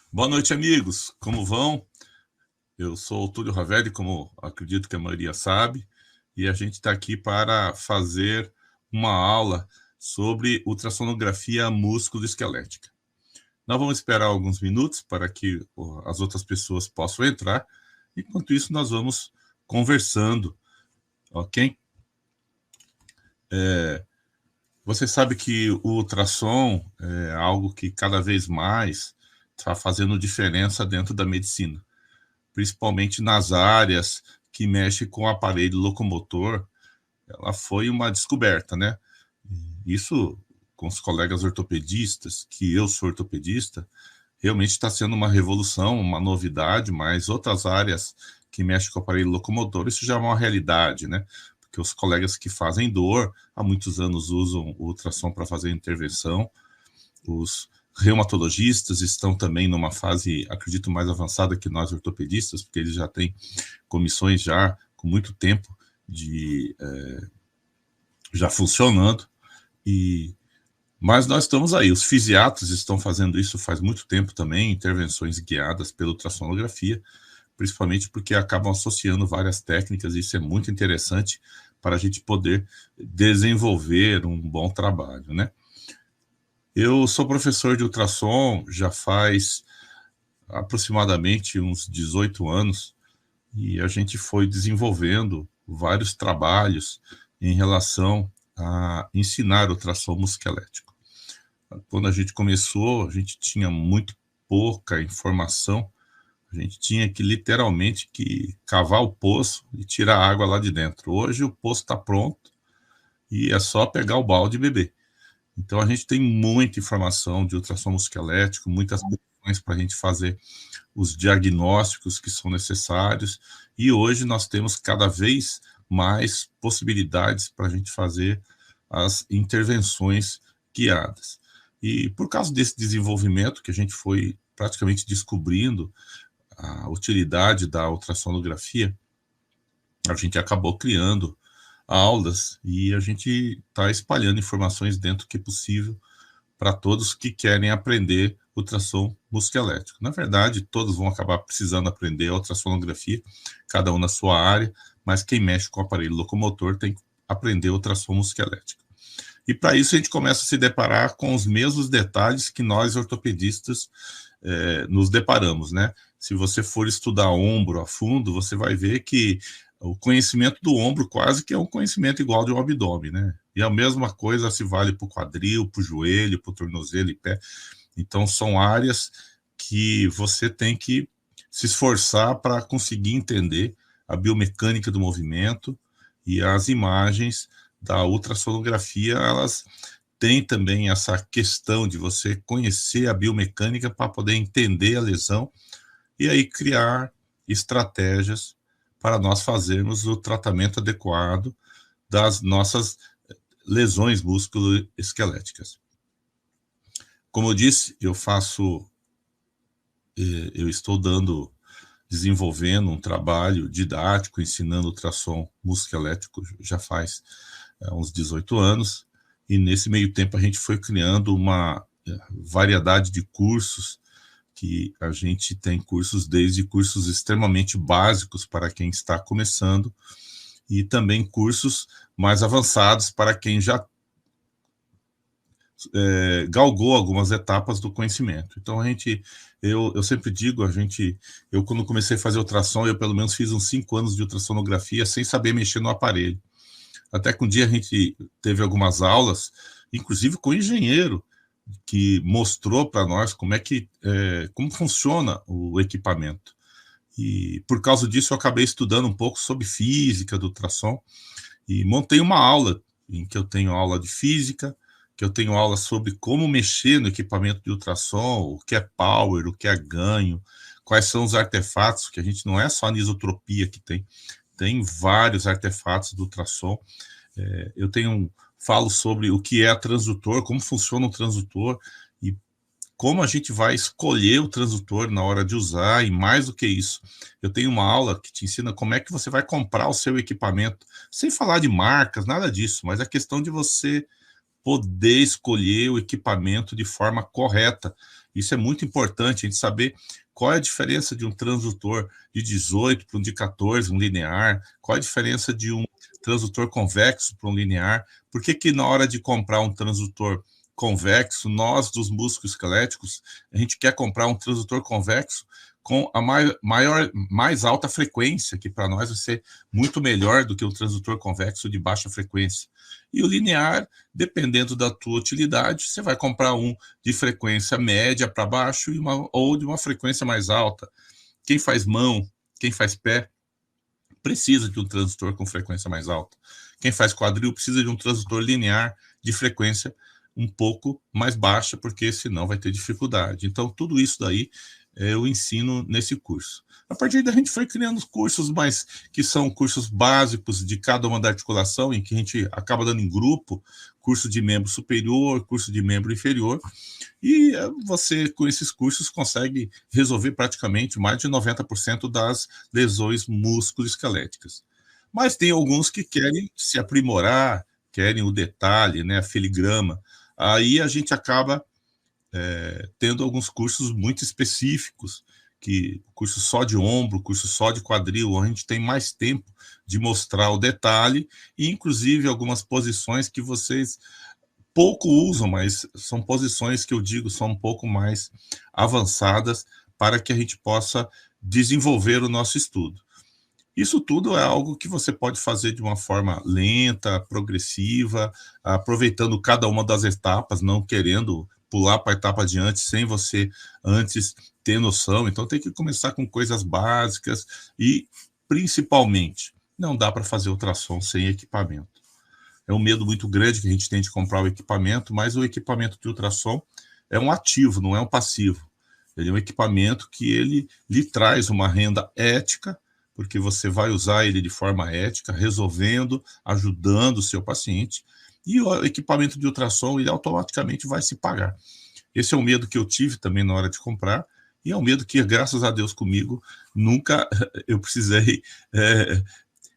Boa noite, amigos. Como vão? Eu sou o Túlio Ravelli, como acredito que a maioria sabe, e a gente está aqui para fazer uma aula sobre ultrassonografia músculo-esquelética. Nós vamos esperar alguns minutos para que as outras pessoas possam entrar. Enquanto isso, nós vamos conversando, ok? Você sabe que o ultrassom é algo que cada vez mais está fazendo diferença dentro da medicina, principalmente nas áreas que mexem com o aparelho locomotor. Ela foi uma descoberta, né? Isso, com os colegas ortopedistas, que eu sou ortopedista, realmente está sendo uma revolução, uma novidade, mas outras áreas que mexem com o aparelho locomotor, isso já é uma realidade, né? Porque os colegas que fazem dor, há muitos anos usam o ultrassom para fazer intervenção, os reumatologistas estão também numa fase, acredito, mais avançada que nós ortopedistas, porque eles já têm comissões já com muito tempo já funcionando, mas nós estamos aí. Os fisiatras estão fazendo isso faz muito tempo também, intervenções guiadas pela ultrassonografia, principalmente porque acabam associando várias técnicas, e isso é muito interessante para a gente poder desenvolver um bom trabalho, né? Eu sou professor de ultrassom já faz aproximadamente uns 18 anos, e a gente foi desenvolvendo vários trabalhos em relação a ensinar ultrassom musculoesquelético. Quando a gente começou, a gente tinha muito pouca informação, a gente tinha que literalmente que cavar o poço e tirar a água lá de dentro. Hoje o poço está pronto e é só pegar o balde e beber. Então, a gente tem muita informação de ultrassom musculoesquelético, muitas opções para a gente fazer os diagnósticos que são necessários, e hoje nós temos cada vez mais possibilidades para a gente fazer as intervenções guiadas. E por causa desse desenvolvimento que a gente foi praticamente descobrindo a utilidade da ultrassonografia, a gente acabou criando aulas, e a gente está espalhando informações dentro do que é possível para todos que querem aprender ultrassom musculoesquelético. Na verdade, todos vão acabar precisando aprender a ultrassonografia, cada um na sua área, mas quem mexe com o aparelho locomotor tem que aprender ultrassom musculoesquelético. E para isso a gente começa a se deparar com os mesmos detalhes que nós ortopedistas nos deparamos, né? Se você for estudar ombro a fundo, você vai ver que o conhecimento do ombro quase que é um conhecimento igual de um abdômen, né? E a mesma coisa se vale para o quadril, para o joelho, para o tornozelo e pé. Então, são áreas que você tem que se esforçar para conseguir entender a biomecânica do movimento, e as imagens da ultrassonografia, elas têm também essa questão de você conhecer a biomecânica para poder entender a lesão e aí criar estratégias para nós fazermos o tratamento adequado das nossas lesões musculoesqueléticas. Como eu disse, eu estou desenvolvendo um trabalho didático, ensinando ultrassom musculoesquelético já faz uns 18 anos, e nesse meio tempo a gente foi criando uma variedade de cursos, que a gente tem cursos desde cursos extremamente básicos para quem está começando, e também cursos mais avançados para quem já galgou algumas etapas do conhecimento. Então, eu sempre digo, eu quando comecei a fazer ultrassom, eu pelo menos fiz uns 5 anos de ultrassonografia sem saber mexer no aparelho. Até que um dia a gente teve algumas aulas, inclusive com o engenheiro, que mostrou para nós como funciona o equipamento. E por causa disso eu acabei estudando um pouco sobre física do ultrassom, e montei uma aula em que eu tenho aula de física, que eu tenho aula sobre como mexer no equipamento de ultrassom, o que é power, o que é ganho, quais são os artefatos, que a gente não é só a anisotropia que tem vários artefatos do ultrassom. Eu falo sobre o que é transdutor, como funciona o transdutor, e como a gente vai escolher o transdutor na hora de usar, e mais do que isso, eu tenho uma aula que te ensina como é que você vai comprar o seu equipamento, sem falar de marcas, nada disso, mas a questão de você poder escolher o equipamento de forma correta Isso é muito importante, a gente saber qual é a diferença de um transdutor de 18 para um de 14, um linear, qual é a diferença de um transdutor convexo para um linear, por que na hora de comprar um transdutor convexo, nós dos músculos esqueléticos, a gente quer comprar um transdutor convexo com a mais alta frequência, que para nós vai ser muito melhor do que o transdutor convexo de baixa frequência. E o linear, dependendo da tua utilidade, você vai comprar um de frequência média para baixo ou de uma frequência mais alta. Quem faz mão, quem faz pé, precisa de um transdutor com frequência mais alta. Quem faz quadril precisa de um transdutor linear de frequência um pouco mais baixa, porque senão vai ter dificuldade. Então, tudo isso daí eu ensino nesse curso. A partir daí, a gente foi criando cursos que são cursos básicos de cada uma da articulação, em que a gente acaba dando em grupo, curso de membro superior, curso de membro inferior, e você, com esses cursos, consegue resolver praticamente mais de 90% das lesões musculoesqueléticas. Mas tem alguns que querem se aprimorar, querem o detalhe, né, a filigrama. Aí a gente acaba tendo alguns cursos muito específicos, curso só de ombro, curso só de quadril, onde a gente tem mais tempo de mostrar o detalhe, e inclusive algumas posições que vocês pouco usam, mas são posições que eu digo são um pouco mais avançadas para que a gente possa desenvolver o nosso estudo. Isso tudo é algo que você pode fazer de uma forma lenta, progressiva, aproveitando cada uma das etapas, não querendo pular para a etapa adiante sem você antes ter noção. Então tem que começar com coisas básicas e, principalmente, não dá para fazer ultrassom sem equipamento. É um medo muito grande que a gente tem de comprar o equipamento, mas o equipamento de ultrassom é um ativo, não é um passivo. Ele é um equipamento que ele lhe traz uma renda ética, porque você vai usar ele de forma ética, resolvendo, ajudando o seu paciente, e o equipamento de ultrassom, ele automaticamente vai se pagar. Esse é um medo que eu tive também na hora de comprar, e é um medo que, graças a Deus comigo, nunca eu precisei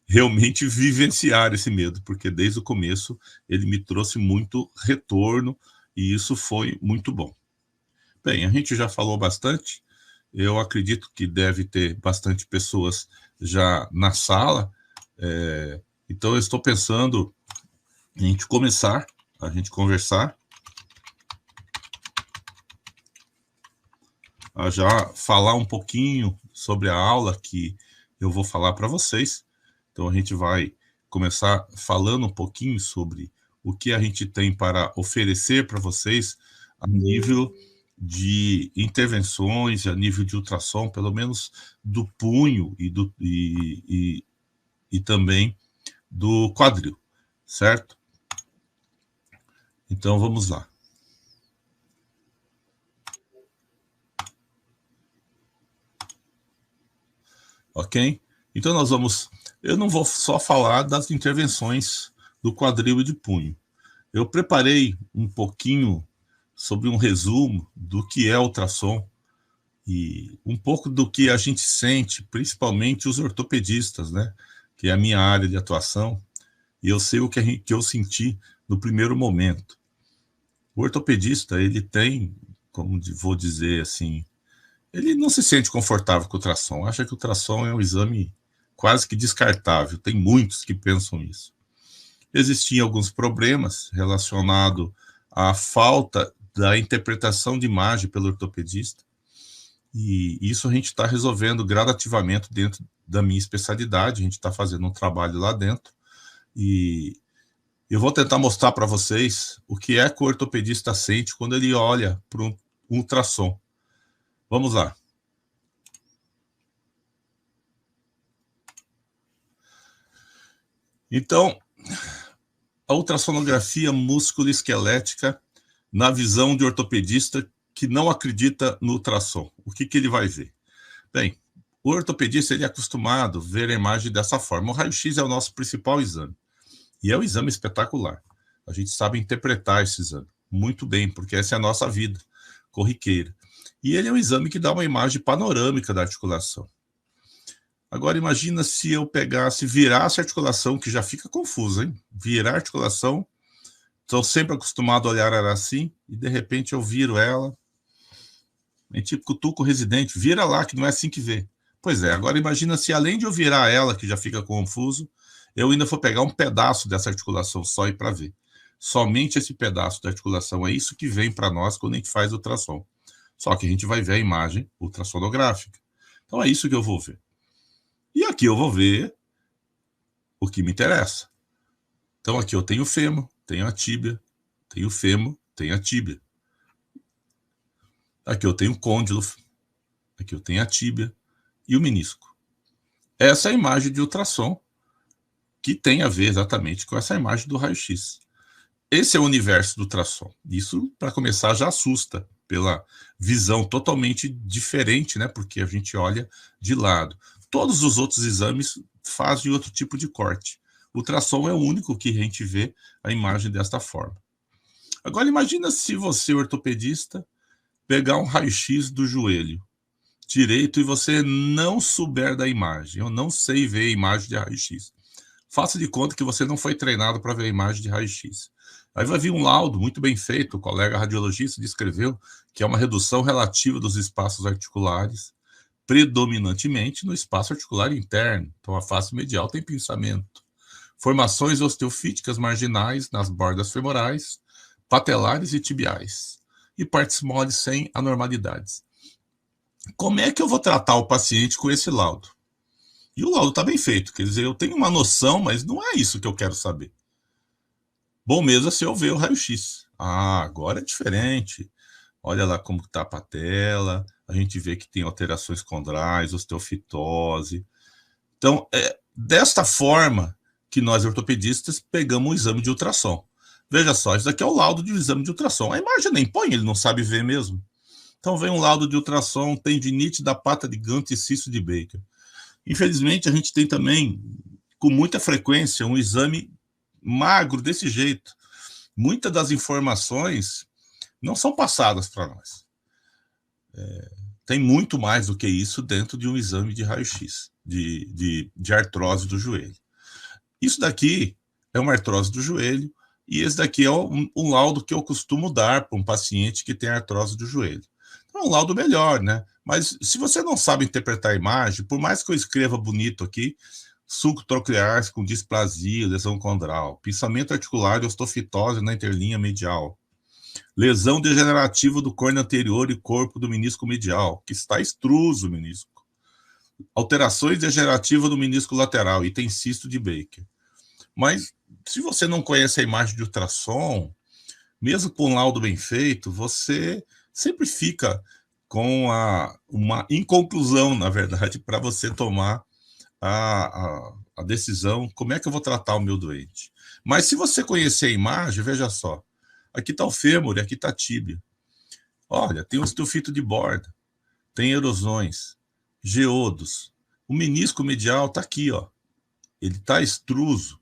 realmente vivenciar esse medo, porque desde o começo ele me trouxe muito retorno, e isso foi muito bom. Bem, a gente já falou bastante, eu acredito que deve ter bastante pessoas já na sala, então eu estou pensando em a gente começar, a gente conversar, a já falar um pouquinho sobre a aula que eu vou falar para vocês. Então a gente vai começar falando um pouquinho sobre o que a gente tem para oferecer para vocês a nível de intervenções, a nível de ultrassom, pelo menos do punho e também do quadril, certo? Então vamos lá. Ok? Então nós vamos... Eu não vou só falar das intervenções do quadril e de punho. Eu preparei um pouquinho sobre um resumo do que é ultrassom e um pouco do que a gente sente, principalmente os ortopedistas, né? Que é a minha área de atuação, e eu sei o que eu senti no primeiro momento. O ortopedista, ele tem, como vou dizer assim, ele não se sente confortável com o ultrassom, acha que o ultrassom é um exame quase que descartável, tem muitos que pensam isso. Existiam alguns problemas relacionados à falta da interpretação de imagem pelo ortopedista, e isso a gente está resolvendo gradativamente dentro da minha especialidade, a gente está fazendo um trabalho lá dentro, e eu vou tentar mostrar para vocês o que é que o ortopedista sente quando ele olha para um ultrassom. Vamos lá. Então, a ultrassonografia musculoesquelética na visão de ortopedista que não acredita no ultrassom. O que ele vai ver? Bem, o ortopedista ele é acostumado a ver a imagem dessa forma. O raio-x é o nosso principal exame. E é um exame espetacular. A gente sabe interpretar esse exame muito bem, porque essa é a nossa vida corriqueira. E ele é um exame que dá uma imagem panorâmica da articulação. Agora imagina se eu pegasse, virasse a articulação, que já fica confuso, hein? Virar a articulação, estou sempre acostumado a olhar ela assim, e de repente eu viro ela, A gente cutuca o residente, vira lá, que não é assim que vê. Pois é, agora imagina se além de eu virar ela, que já fica confuso, eu ainda for pegar um pedaço dessa articulação só e para ver. Somente esse pedaço da articulação é isso que vem para nós quando a gente faz ultrassom. Só que a gente vai ver a imagem ultrassonográfica. Então é isso que eu vou ver. E aqui eu vou ver o que me interessa. Então aqui eu tenho o fêmur, tenho a tíbia, tenho o fêmur, tenho a tíbia. Aqui eu tenho o côndilo, aqui eu tenho a tíbia e o menisco. Essa é a imagem de ultrassom que tem a ver exatamente com essa imagem do raio-x. Esse é o universo do ultrassom. Isso, para começar, já assusta pela visão totalmente diferente, né? Porque a gente olha de lado. Todos os outros exames fazem outro tipo de corte. O ultrassom é o único que a gente vê a imagem desta forma. Agora, imagina se você, ortopedista, pegar um raio-x do joelho direito e você não souber da imagem. Eu não sei ver a imagem de raio-x. Faça de conta que você não foi treinado para ver a imagem de raio-x. Aí vai vir um laudo muito bem feito, o colega radiologista descreveu que é uma redução relativa dos espaços articulares, predominantemente no espaço articular interno. Então a face medial tem pinçamento. Formações osteofíticas marginais nas bordas femorais, patelares e tibiais. E partes moles sem anormalidades. Como é que eu vou tratar o paciente com esse laudo? E o laudo está bem feito, quer dizer, eu tenho uma noção, mas não é isso que eu quero saber. Bom mesmo é se eu ver o raio-x. Ah, agora é diferente. Olha lá como está a patela, a gente vê que tem alterações condrais, osteofitose. Então, é desta forma que nós ortopedistas pegamos o exame de ultrassom. Veja só, isso daqui é o laudo de exame de ultrassom. A imagem nem põe, ele não sabe ver mesmo. Então vem um laudo de ultrassom, tendinite da pata de Gantt e cisto de Baker. Infelizmente, a gente tem também, com muita frequência, um exame magro desse jeito. Muitas das informações não são passadas para nós. Tem muito mais do que isso dentro de um exame de raio-x, de artrose do joelho. Isso daqui é uma artrose do joelho, e esse daqui é um laudo que eu costumo dar para um paciente que tem artrose do joelho. Então é um laudo melhor, né? Mas se você não sabe interpretar a imagem, por mais que eu escreva bonito aqui, sulco troclear com displasia, lesão condral, pinçamento articular e ostofitose na interlinha medial, lesão degenerativa do córneo anterior e corpo do menisco medial, que está extruso o menisco, alterações degenerativas do menisco lateral e tem cisto de Baker. Mas se você não conhece a imagem de ultrassom, mesmo com um laudo bem feito, você sempre fica com uma inconclusão, na verdade, para você tomar a decisão, como é que eu vou tratar o meu doente. Mas se você conhecer a imagem, veja só, aqui está o fêmur e aqui está a tíbia. Olha, tem osteofito de borda, tem erosões, geodos. O menisco medial está aqui, ó. Ele está extruso.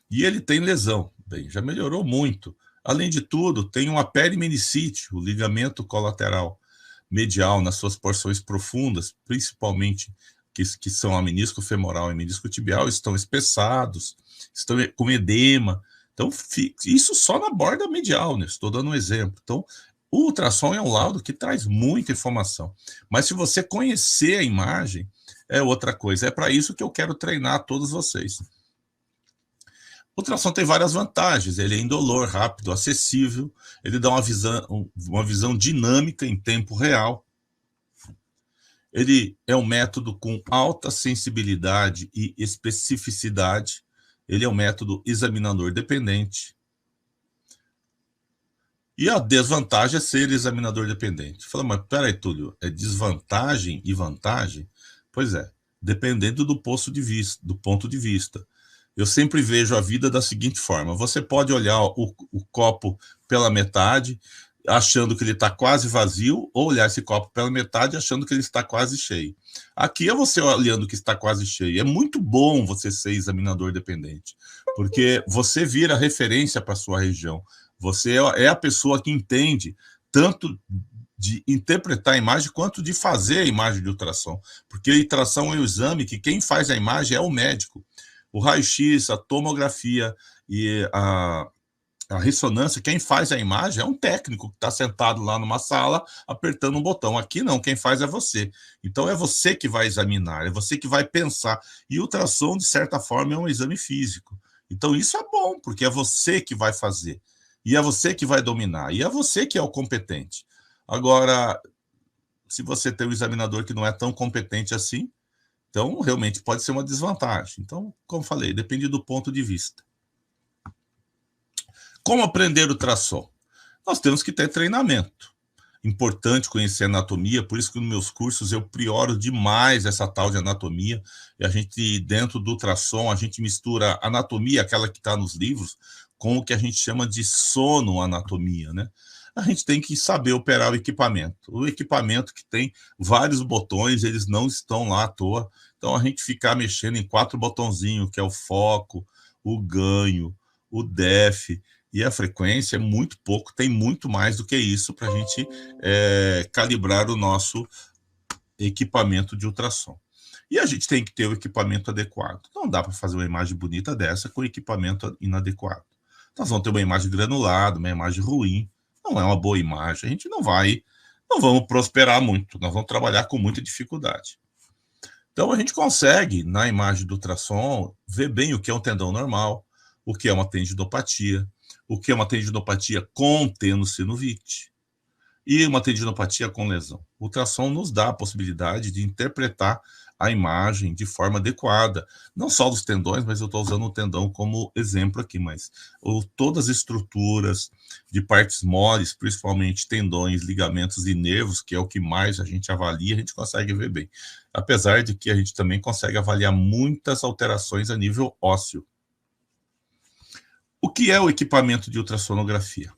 E ele tem lesão. Bem, já melhorou muito. Além de tudo, tem uma perimenicite, o ligamento colateral medial nas suas porções profundas, principalmente que são a menisco femoral e menisco tibial, estão espessados, estão com edema. Então, isso só na borda medial, né? Estou dando um exemplo. Então, o ultrassom é um laudo que traz muita informação. Mas se você conhecer a imagem, é outra coisa. É para isso que eu quero treinar todos vocês. O ultrassom tem várias vantagens. Ele é indolor, rápido, acessível. Ele dá uma visão dinâmica em tempo real. Ele é um método com alta sensibilidade e especificidade. Ele é um método examinador dependente. E a desvantagem é ser examinador dependente. Fala, mas peraí, Túlio, é desvantagem e vantagem? Pois é, dependendo do ponto de vista. Eu sempre vejo a vida da seguinte forma: você pode olhar o copo pela metade, achando que ele está quase vazio, ou olhar esse copo pela metade, achando que ele está quase cheio. Aqui é você olhando que está quase cheio. É muito bom você ser examinador dependente, porque você vira referência para a sua região. Você é a pessoa que entende tanto de interpretar a imagem quanto de fazer a imagem de ultrassom, porque a ultrassom é um exame que quem faz a imagem é o médico. O raio-x, a tomografia e A ressonância, quem faz a imagem é um técnico que está sentado lá numa sala apertando um botão. Aqui não, quem faz é você. Então é você que vai examinar, é você que vai pensar. E o ultrassom, de certa forma, é um exame físico. Então isso é bom, porque é você que vai fazer. E é você que vai dominar. E é você que é o competente. Agora, se você tem um examinador que não é tão competente assim, então realmente pode ser uma desvantagem. Então, como falei, depende do ponto de vista. Como aprender ultrassom? Nós temos que ter treinamento. Importante conhecer anatomia, por isso que nos meus cursos eu prioro demais essa tal de anatomia. E a gente, dentro do ultrassom, a gente mistura anatomia, aquela que está nos livros, com o que a gente chama de sonoanatomia, né? A gente tem que saber operar o equipamento. O equipamento que tem vários botões, eles não estão lá à toa. Então a gente ficar mexendo em 4 botãozinhos, que é o foco, o ganho, o def, e a frequência é muito pouco, tem muito mais do que isso para a gente calibrar o nosso equipamento de ultrassom. E a gente tem que ter o equipamento adequado. Não dá para fazer uma imagem bonita dessa com equipamento inadequado. Nós vamos ter uma imagem granulada, uma imagem ruim, não é uma boa imagem, a gente não vamos prosperar muito, nós vamos trabalhar com muita dificuldade. Então a gente consegue, na imagem do ultrassom, ver bem o que é um tendão normal, o que é uma tendinopatia, o que é uma tendinopatia com tenossinovite e uma tendinopatia com lesão. O ultrassom nos dá a possibilidade de interpretar a imagem de forma adequada, não só dos tendões, mas eu estou usando o tendão como exemplo aqui, mas todas as estruturas de partes moles, principalmente tendões, ligamentos e nervos, que é o que mais a gente avalia, a gente consegue ver bem. Apesar de que a gente também consegue avaliar muitas alterações a nível ósseo. O que é o equipamento de ultrassonografia?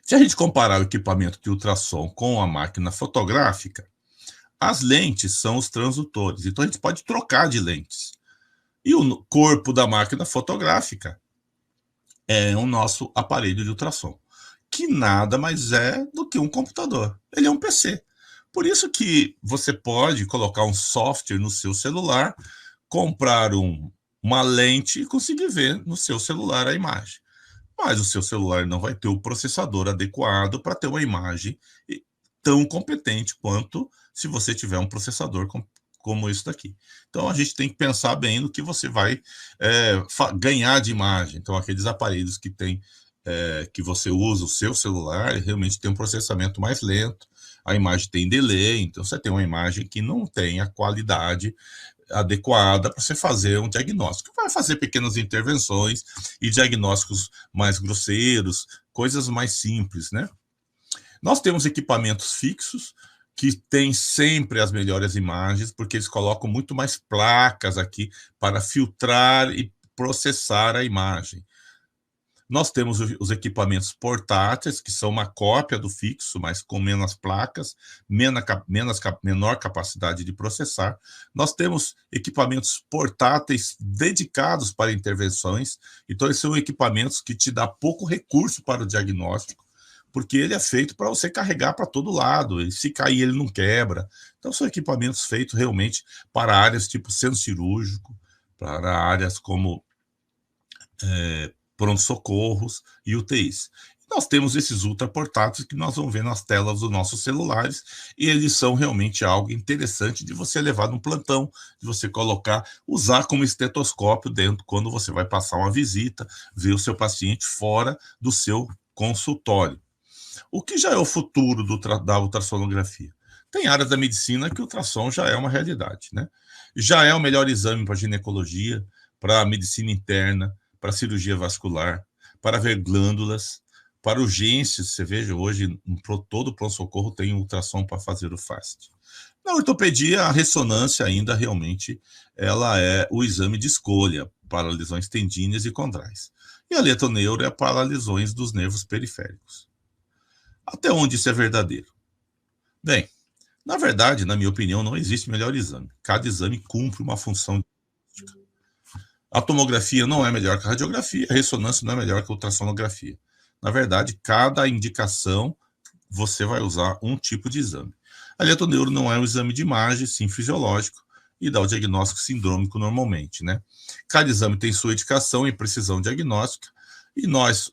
Se a gente comparar o equipamento de ultrassom com a máquina fotográfica, as lentes são os transdutores. Então, a gente pode trocar de lentes. E o corpo da máquina fotográfica é o nosso aparelho de ultrassom, que nada mais é do que um computador. Ele é um PC. Por isso que você pode colocar um software no seu celular, comprar uma lente e conseguir ver no seu celular a imagem. Mas o seu celular não vai ter o processador adequado para ter uma imagem tão competente quanto se você tiver um processador como esse daqui. Então a gente tem que pensar bem no que você vai ganhar de imagem. Então aqueles aparelhos que que você usa o seu celular realmente tem um processamento mais lento, a imagem tem delay, então você tem uma imagem que não tem a qualidade adequada para você fazer um diagnóstico. Vai fazer pequenas intervenções e diagnósticos mais grosseiros, coisas mais simples, né? Nós temos equipamentos fixos que têm sempre as melhores imagens, porque eles colocam muito mais placas aqui para filtrar e processar a imagem. Nós temos os equipamentos portáteis, que são uma cópia do fixo, mas com menos placas, menor capacidade de processar. Nós temos equipamentos portáteis dedicados para intervenções. Então, esses são equipamentos que te dão pouco recurso para o diagnóstico, porque ele é feito para você carregar para todo lado. E se cair, ele não quebra. Então, são equipamentos feitos realmente para áreas tipo centro cirúrgico, para áreas como pronto-socorros e UTIs. Nós temos esses ultraportáteis que nós vamos ver nas telas dos nossos celulares, e eles são realmente algo interessante de você levar no plantão, de você colocar, usar como estetoscópio dentro, quando você vai passar uma visita, ver o seu paciente fora do seu consultório. O que já é o futuro da ultrassonografia? Tem áreas da medicina que o ultrassom já é uma realidade, né? Já é o melhor exame para ginecologia, para medicina interna, para cirurgia vascular, para ver glândulas, para urgências. Você veja, hoje, todo pronto-socorro tem ultrassom para fazer o FAST. Na ortopedia, a ressonância ainda realmente ela é o exame de escolha para lesões tendíneas e condrais. E a eletroneuro é para lesões dos nervos periféricos. Até onde isso é verdadeiro? Bem, na verdade, na minha opinião, não existe melhor exame. Cada exame cumpre uma função. A tomografia não é melhor que a radiografia, a ressonância não é melhor que a ultrassonografia. Na verdade, cada indicação você vai usar um tipo de exame. A eletroneuro não é um exame de imagem, sim fisiológico, e dá o diagnóstico sindrômico normalmente, né? Cada exame tem sua indicação e precisão diagnóstica, e nós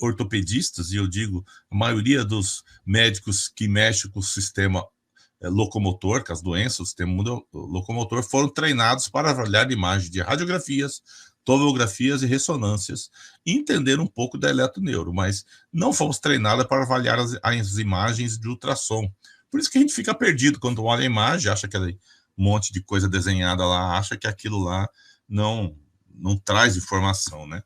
ortopedistas, e eu digo, a maioria dos médicos que mexem com o sistema locomotor, com as doenças, o sistema locomotor, foram treinados para avaliar imagens de radiografias, tomografias e ressonâncias, e entender um pouco da eletroneuro, mas não fomos treinados para avaliar as imagens de ultrassom. Por isso que a gente fica perdido quando olha a imagem, acha que aquele monte de coisa desenhada lá, acha que aquilo lá não traz informação, né?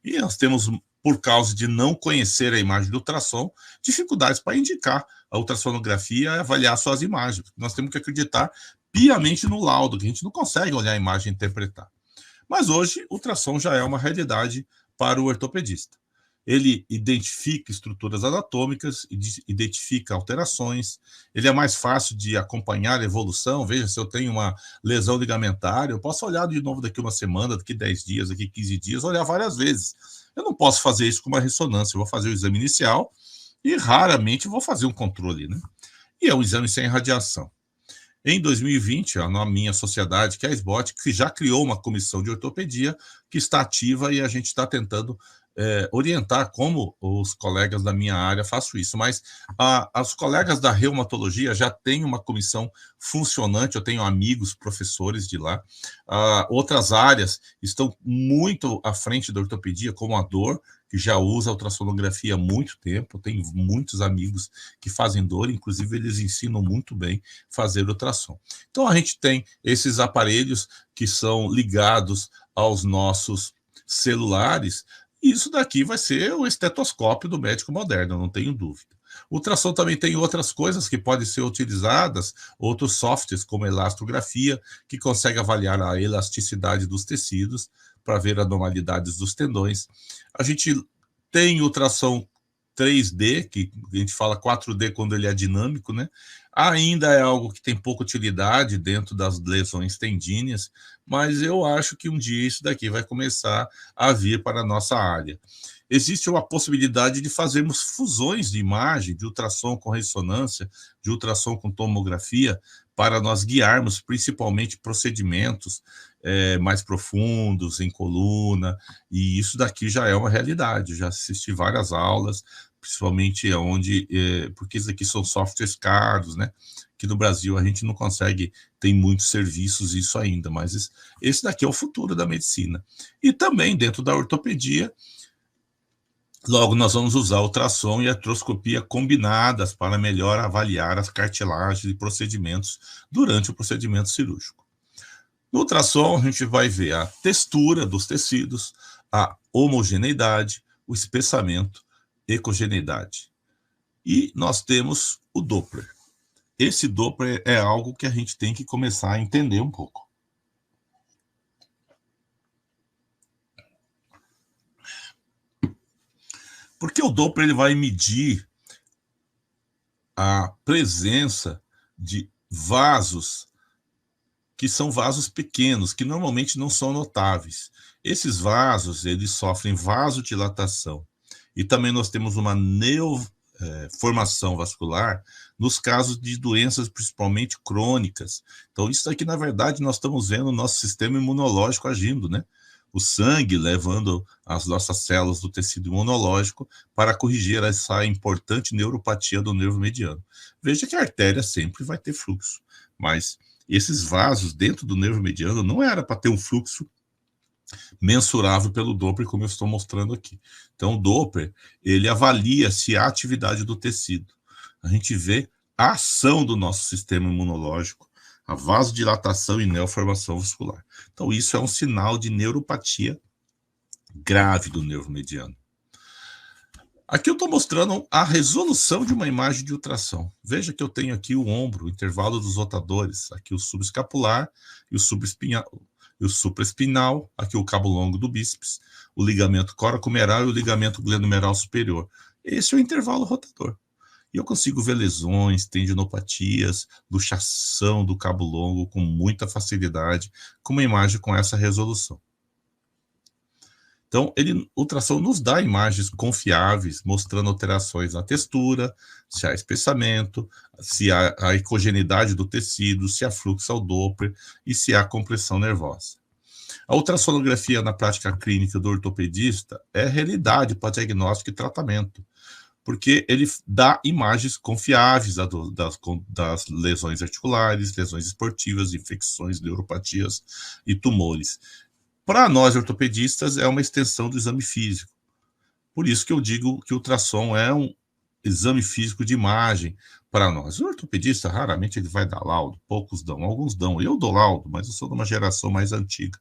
E nós temos, por causa de não conhecer a imagem do ultrassom, dificuldades para indicar a ultrassonografia e avaliar suas imagens. Nós temos que acreditar piamente no laudo, que a gente não consegue olhar a imagem e interpretar. Mas hoje, o ultrassom já é uma realidade para o ortopedista. Ele identifica estruturas anatômicas, identifica alterações, ele é mais fácil de acompanhar a evolução. Veja, se eu tenho uma lesão ligamentar, eu posso olhar de novo daqui uma semana, daqui 10 dias, daqui 15 dias, olhar várias vezes. Eu não posso fazer isso com uma ressonância, eu vou fazer o exame inicial e raramente vou fazer um controle, né? E é um exame sem radiação. Em 2020, a minha sociedade, que é a SBOT, que já criou uma comissão de ortopedia que está ativa e a gente está tentando orientar como os colegas da minha área façam isso. Mas os colegas da reumatologia já têm uma comissão funcionante, eu tenho amigos professores de lá. Outras áreas estão muito à frente da ortopedia, como a dor, que já usa a ultrassonografia há muito tempo. Tenho muitos amigos que fazem dor, inclusive eles ensinam muito bem fazer ultrassom. Então a gente tem esses aparelhos que são ligados aos nossos celulares, e isso daqui vai ser o estetoscópio do médico moderno, não tenho dúvida. O ultrassom também tem outras coisas que podem ser utilizadas, outros softwares como elastografia, que consegue avaliar a elasticidade dos tecidos para ver anormalidades dos tendões. A gente tem ultrassom 3D, que a gente fala 4D quando ele é dinâmico, né? Ainda é algo que tem pouca utilidade dentro das lesões tendíneas, mas eu acho que um dia isso daqui vai começar a vir para a nossa área. Existe uma possibilidade de fazermos fusões de imagem, de ultrassom com ressonância, de ultrassom com tomografia, para nós guiarmos principalmente procedimentos mais profundos, em coluna, e isso daqui já é uma realidade. Eu já assisti várias aulas, principalmente onde, porque isso aqui são softwares caros, né? Que no Brasil a gente não consegue, tem muitos serviços isso ainda, mas esse daqui é o futuro da medicina. E também dentro da ortopedia, logo nós vamos usar ultrassom e artroscopia combinadas para melhor avaliar as cartilagens e procedimentos durante o procedimento cirúrgico. No ultrassom, a gente vai ver a textura dos tecidos, a homogeneidade, o espessamento, ecogeneidade. E nós temos o Doppler. Esse Doppler é algo que a gente tem que começar a entender um pouco. Porque o Doppler ele vai medir a presença de vasos que são vasos pequenos, que normalmente não são notáveis. Esses vasos, eles sofrem vasodilatação. E também nós temos uma neoformação vascular nos casos de doenças principalmente crônicas. Então, isso aqui, na verdade, nós estamos vendo o nosso sistema imunológico agindo, né? O sangue levando as nossas células do tecido imunológico para corrigir essa importante neuropatia do nervo mediano. Veja que a artéria sempre vai ter fluxo, mas esses vasos dentro do nervo mediano não era para ter um fluxo mensurável pelo Doppler, como eu estou mostrando aqui. Então, o Doppler, ele avalia se há atividade do tecido. A gente vê a ação do nosso sistema imunológico, a vasodilatação e neoformação vascular. Então, isso é um sinal de neuropatia grave do nervo mediano. Aqui eu estou mostrando a resolução de uma imagem de ultrassom. Veja que eu tenho aqui o ombro, o intervalo dos rotadores, aqui o subescapular e o supraespinal, aqui o cabo longo do bíceps, o ligamento coracomeral e o ligamento glenomeral superior. Esse é o intervalo rotador. E eu consigo ver lesões, tendinopatias, luxação do cabo longo com muita facilidade, com uma imagem com essa resolução. Então, o ultrassom nos dá imagens confiáveis, mostrando alterações na textura, se há espessamento, se há a ecogeneidade do tecido, se há fluxo ao Doppler e se há compressão nervosa. A ultrassonografia na prática clínica do ortopedista é realidade para diagnóstico e tratamento, porque ele dá imagens confiáveis das lesões articulares, lesões esportivas, infecções, neuropatias e tumores. Para nós ortopedistas, é uma extensão do exame físico. Por isso que eu digo que o ultrassom é um exame físico de imagem para nós. O ortopedista, raramente ele vai dar laudo, poucos dão, alguns dão. Eu dou laudo, mas eu sou de uma geração mais antiga.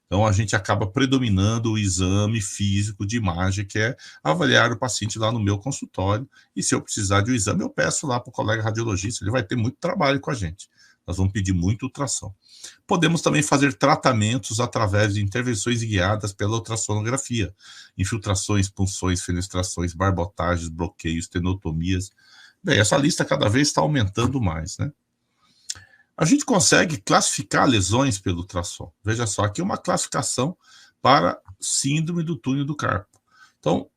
Então, a gente acaba predominando o exame físico de imagem, que é avaliar o paciente lá no meu consultório, e se eu precisar de um exame, eu peço lá para o colega radiologista, ele vai ter muito trabalho com a gente. Nós vamos pedir muito ultrassom. Podemos também fazer tratamentos através de intervenções guiadas pela ultrassonografia, infiltrações, punções, fenestrações, barbotagens, bloqueios, tenotomias. Bem, essa lista cada vez está aumentando mais, né? A gente consegue classificar lesões pelo ultrassom. Veja só, aqui uma classificação para síndrome do túnel do carpo. Então,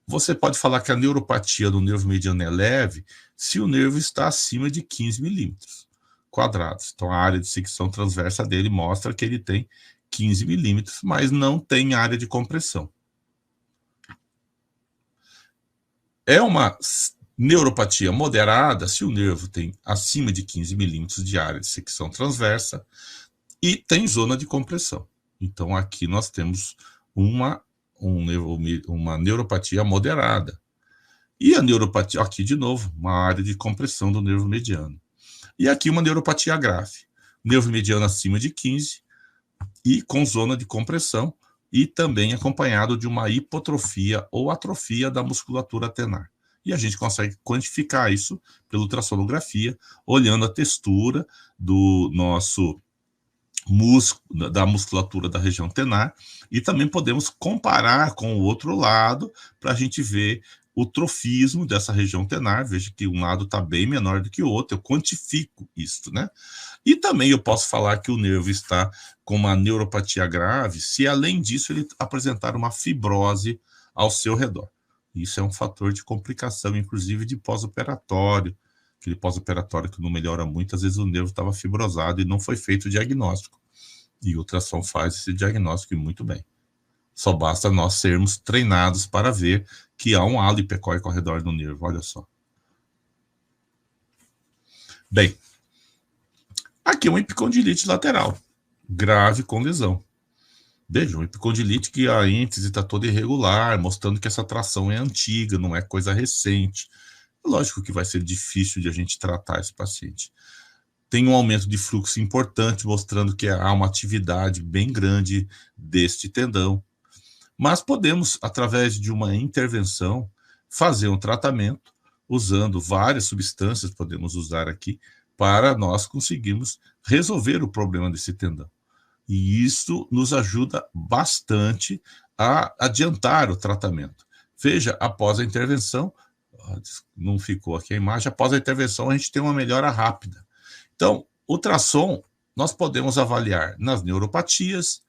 você pode falar que a neuropatia do nervo mediano é leve se o nervo está acima de 15 milímetros quadrados. Então, a área de secção transversa dele mostra que ele tem 15 milímetros, mas não tem área de compressão. É uma neuropatia moderada se o nervo tem acima de 15 milímetros de área de secção transversa e tem zona de compressão. Então, aqui nós temos uma neuropatia moderada. E a neuropatia, aqui de novo, uma área de compressão do nervo mediano. E aqui uma neuropatia grave. Nervo mediano acima de 15 e com zona de compressão e também acompanhado de uma hipotrofia ou atrofia da musculatura tenar. E a gente consegue quantificar isso pela ultrassonografia, olhando a textura do nosso músculo, da musculatura da região tenar, e também podemos comparar com o outro lado para a gente ver o trofismo dessa região tenar. Veja que um lado está bem menor do que o outro, eu quantifico isso, né? E também eu posso falar que o nervo está com uma neuropatia grave se, além disso, ele apresentar uma fibrose ao seu redor. Isso é um fator de complicação, inclusive de pós-operatório, aquele pós-operatório que não melhora muito, às vezes o nervo estava fibrosado e não foi feito o diagnóstico. E o ultrassom faz esse diagnóstico e muito bem. Só basta nós sermos treinados para ver que há um halo hipercóico ao redor do nervo, olha só. Bem, aqui é uma epicondilite lateral, grave com lesão. Veja, uma epicondilite que a êntese está toda irregular, mostrando que essa tração é antiga, não é coisa recente. Lógico que vai ser difícil de a gente tratar esse paciente. Tem um aumento de fluxo importante, mostrando que há uma atividade bem grande deste tendão. Mas podemos, através de uma intervenção, fazer um tratamento, usando várias substâncias, podemos usar aqui, para nós conseguirmos resolver o problema desse tendão. E isso nos ajuda bastante a adiantar o tratamento. Veja, após a intervenção, não ficou aqui a imagem, após a intervenção a gente tem uma melhora rápida. Então, ultrassom, nós podemos avaliar nas neuropatias,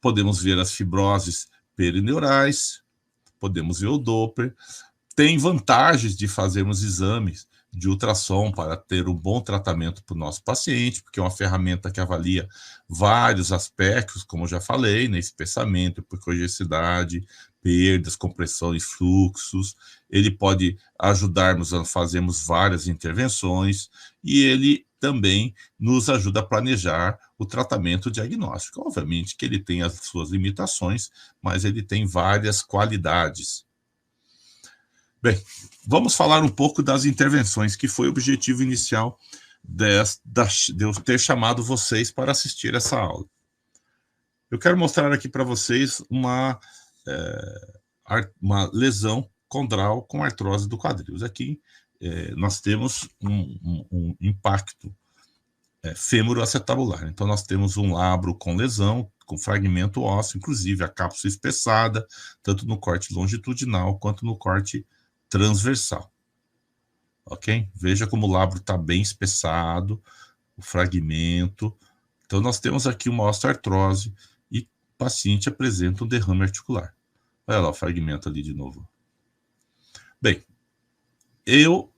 podemos ver as fibroses perineurais, podemos ver o Doppler. Tem vantagens de fazermos exames de ultrassom para ter um bom tratamento para o nosso paciente, porque é uma ferramenta que avalia vários aspectos, como eu já falei, né, espessamento, hipocongesidade, perdas, compressão e fluxos. Ele pode ajudar-nos a fazermos várias intervenções e ele também nos ajuda a planejar o tratamento diagnóstico. Obviamente que ele tem as suas limitações, mas ele tem várias qualidades. Bem, vamos falar um pouco das intervenções, que foi o objetivo inicial de eu ter chamado vocês para assistir essa aula. Eu quero mostrar aqui para vocês uma lesão condral com artrose do quadril. Aqui nós temos um impacto fêmuro-acetabular. Então, nós temos um labro com lesão, com fragmento ósseo, inclusive a cápsula espessada, tanto no corte longitudinal quanto no corte transversal. Ok? Veja como o labro está bem espessado, o fragmento. Então, nós temos aqui uma osteoartrose e o paciente apresenta um derrame articular. Olha lá o fragmento ali de novo. Bem, eu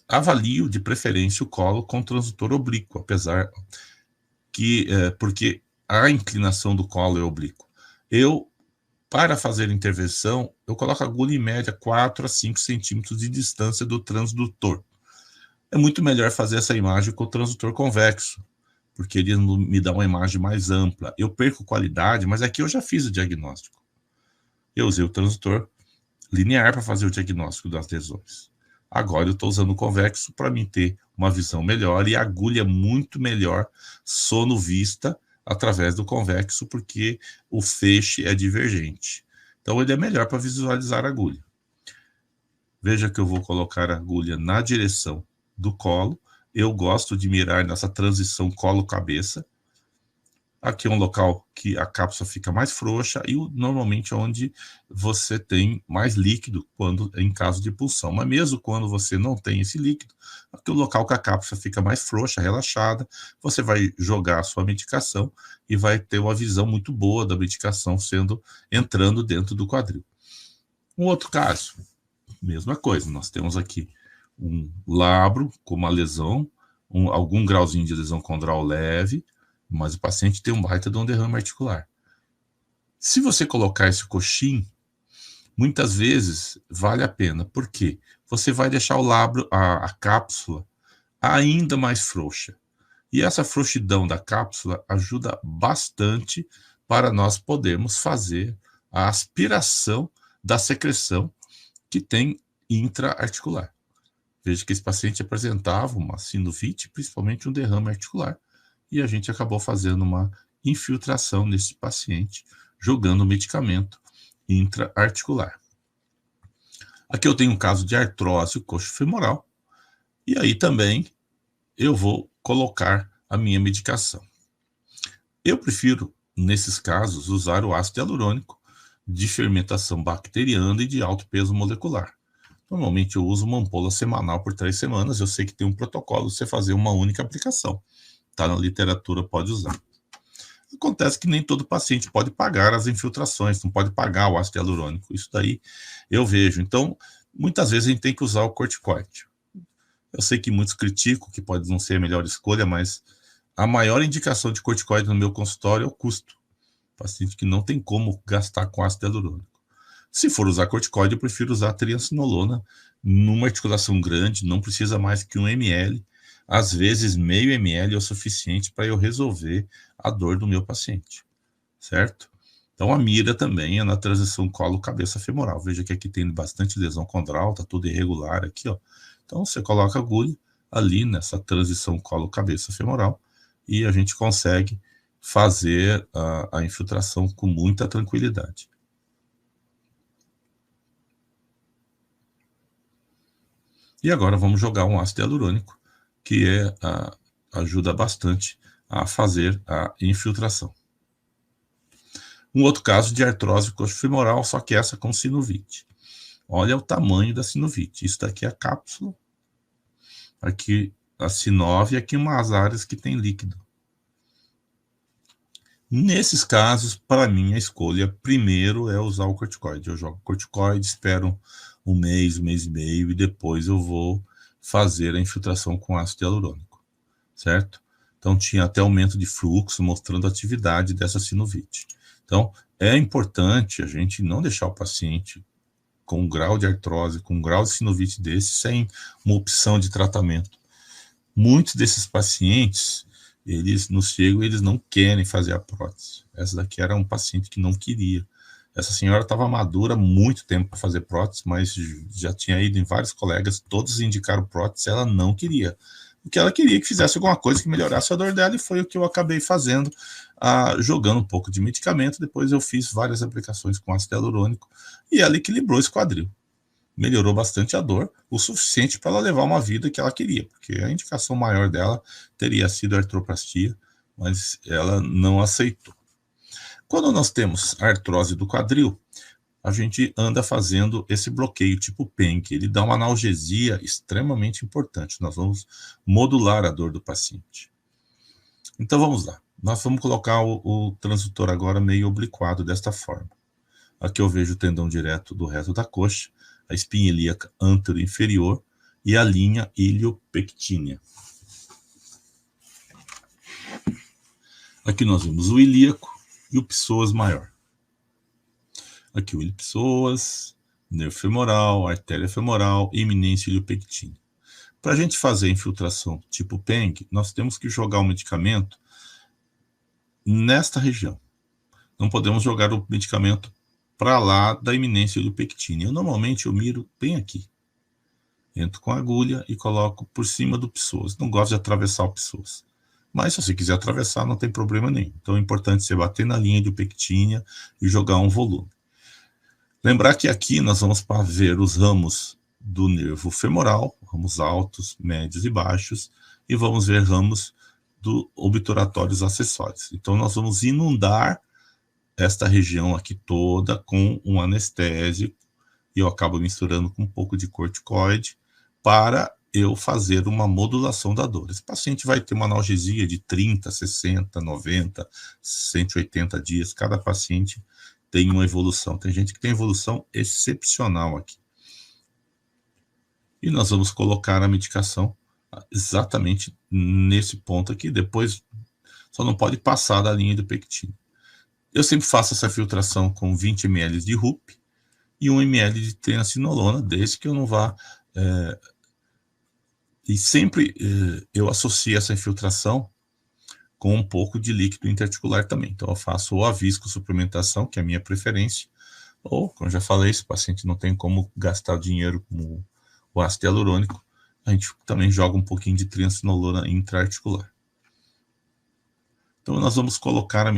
avalio de preferência o colo com transdutor oblíquo, apesar que, porque a inclinação do colo é oblíqua. Para fazer intervenção, eu coloco a agulha em média 4 a 5 centímetros de distância do transdutor. É muito melhor fazer essa imagem com o transdutor convexo, porque ele me dá uma imagem mais ampla. Eu perco qualidade, mas aqui eu já fiz o diagnóstico. Eu usei o transdutor linear para fazer o diagnóstico das lesões. Agora eu estou usando o convexo para mim ter uma visão melhor e a agulha muito melhor sono-vista através do convexo, porque o feixe é divergente. Então ele é melhor para visualizar a agulha. Veja que eu vou colocar a agulha na direção do colo. Eu gosto de mirar nessa transição colo-cabeça. Aqui é um local que a cápsula fica mais frouxa e normalmente onde você tem mais líquido quando em caso de punção. Mas mesmo quando você não tem esse líquido, aqui é o local que a cápsula fica mais frouxa, relaxada, você vai jogar a sua medicação e vai ter uma visão muito boa da medicação entrando dentro do quadril. Um outro caso, mesma coisa, nós temos aqui um labro com uma lesão, algum grauzinho de lesão condral leve, mas o paciente tem um baita de um derrame articular. Se você colocar esse coxim, muitas vezes vale a pena. Por quê? Você vai deixar o labro, a cápsula, ainda mais frouxa. E essa frouxidão da cápsula ajuda bastante para nós podermos fazer a aspiração da secreção que tem intra-articular. Veja que esse paciente apresentava uma sinovite, principalmente um derrame articular, e a gente acabou fazendo uma infiltração nesse paciente, jogando medicamento intra-articular. Aqui eu tenho um caso de artrose coxofemoral, e aí também eu vou colocar a minha medicação. Eu prefiro, nesses casos, usar o ácido hialurônico de fermentação bacteriana e de alto peso molecular. Normalmente eu uso uma ampola semanal por 3 semanas, eu sei que tem um protocolo de você fazer uma única aplicação. Está na literatura, pode usar. Acontece que nem todo paciente pode pagar as infiltrações, não pode pagar o ácido hialurônico. Isso daí eu vejo. Então, muitas vezes a gente tem que usar o corticoide. Eu sei que muitos criticam que pode não ser a melhor escolha, mas a maior indicação de corticoide no meu consultório é o custo. Paciente que não tem como gastar com ácido hialurônico. Se for usar corticoide, eu prefiro usar triancinolona numa articulação grande, não precisa mais que 1 ml. Às vezes, meio ml é o suficiente para eu resolver a dor do meu paciente, certo? Então, a mira também é na transição colo-cabeça femoral. Veja que aqui tem bastante lesão condral, tá tudo irregular aqui, ó. Então, você coloca a agulha ali nessa transição colo-cabeça femoral e a gente consegue fazer a infiltração com muita tranquilidade. E agora vamos jogar um ácido hialurônico, que ajuda bastante a fazer a infiltração. Um outro caso de artrose coxofemoral, só que essa com sinovite. Olha o tamanho da sinovite. Isso daqui é a cápsula, aqui a sinove e aqui umas áreas que tem líquido. Nesses casos, para mim, a escolha primeiro é usar o corticoide. Eu jogo corticoide, espero um mês e meio, e depois eu vou fazer a infiltração com ácido hialurônico, certo? Então, tinha até aumento de fluxo, mostrando a atividade dessa sinovite. Então, é importante a gente não deixar o paciente com um grau de artrose, com um grau de sinovite desse, sem uma opção de tratamento. Muitos desses pacientes, eles nos chegam e eles não querem fazer a prótese. Essa daqui era um paciente que não queria. Essa senhora estava madura há muito tempo para fazer prótese, mas já tinha ido em vários colegas, todos indicaram prótese, ela não queria. O que ela queria que fizesse alguma coisa que melhorasse a dor dela, e foi o que eu acabei fazendo, jogando um pouco de medicamento. Depois eu fiz várias aplicações com ácido hialurônico e ela equilibrou esse quadril. Melhorou bastante a dor, o suficiente para ela levar uma vida que ela queria, porque a indicação maior dela teria sido a artroplastia, mas ela não aceitou. Quando nós temos artrose do quadril, a gente anda fazendo esse bloqueio tipo PEN, que ele dá uma analgesia extremamente importante. Nós vamos modular a dor do paciente. Então vamos lá. Nós vamos colocar o transdutor agora meio obliquado desta forma. Aqui eu vejo o tendão direto do reto da coxa, a espinha ilíaca antero-inferior e a linha iliopectínea. Aqui nós vemos o ilíaco e o psoas maior. Aqui o ilipsoas, nervo femoral, artéria femoral, eminência iliopectina. Para a gente fazer a infiltração tipo PENG, nós temos que jogar o medicamento nesta região. Não podemos jogar o medicamento para lá da eminência iliopectina. Normalmente eu miro bem aqui. Entro com a agulha e coloco por cima do psoas. Não gosto de atravessar o psoas. Mas se você quiser atravessar, não tem problema nenhum. Então é importante você bater na linha de pectina e jogar um volume. Lembrar que aqui nós vamos ver os ramos do nervo femoral, ramos altos, médios e baixos, e vamos ver ramos do obturatórios acessórios. Então nós vamos inundar esta região aqui toda com um anestésico, e eu acabo misturando com um pouco de corticoide para eu fazer uma modulação da dor. Esse paciente vai ter uma analgesia de 30, 60, 90, 180 dias. Cada paciente tem uma evolução. Tem gente que tem evolução excepcional aqui. E nós vamos colocar a medicação exatamente nesse ponto aqui. Depois, só não pode passar da linha do pectina. Eu sempre faço essa filtração com 20 ml de RUP e 1 ml de triancinolona, desde que eu não vá... E sempre eu associo essa infiltração com um pouco de líquido interarticular também. Então eu faço ou a viscosuplementação, que é a minha preferência, ou, como eu já falei, se o paciente não tem como gastar dinheiro com o ácido hialurônico, a gente também joga um pouquinho de triancinolona intraarticular. Então nós vamos colocar a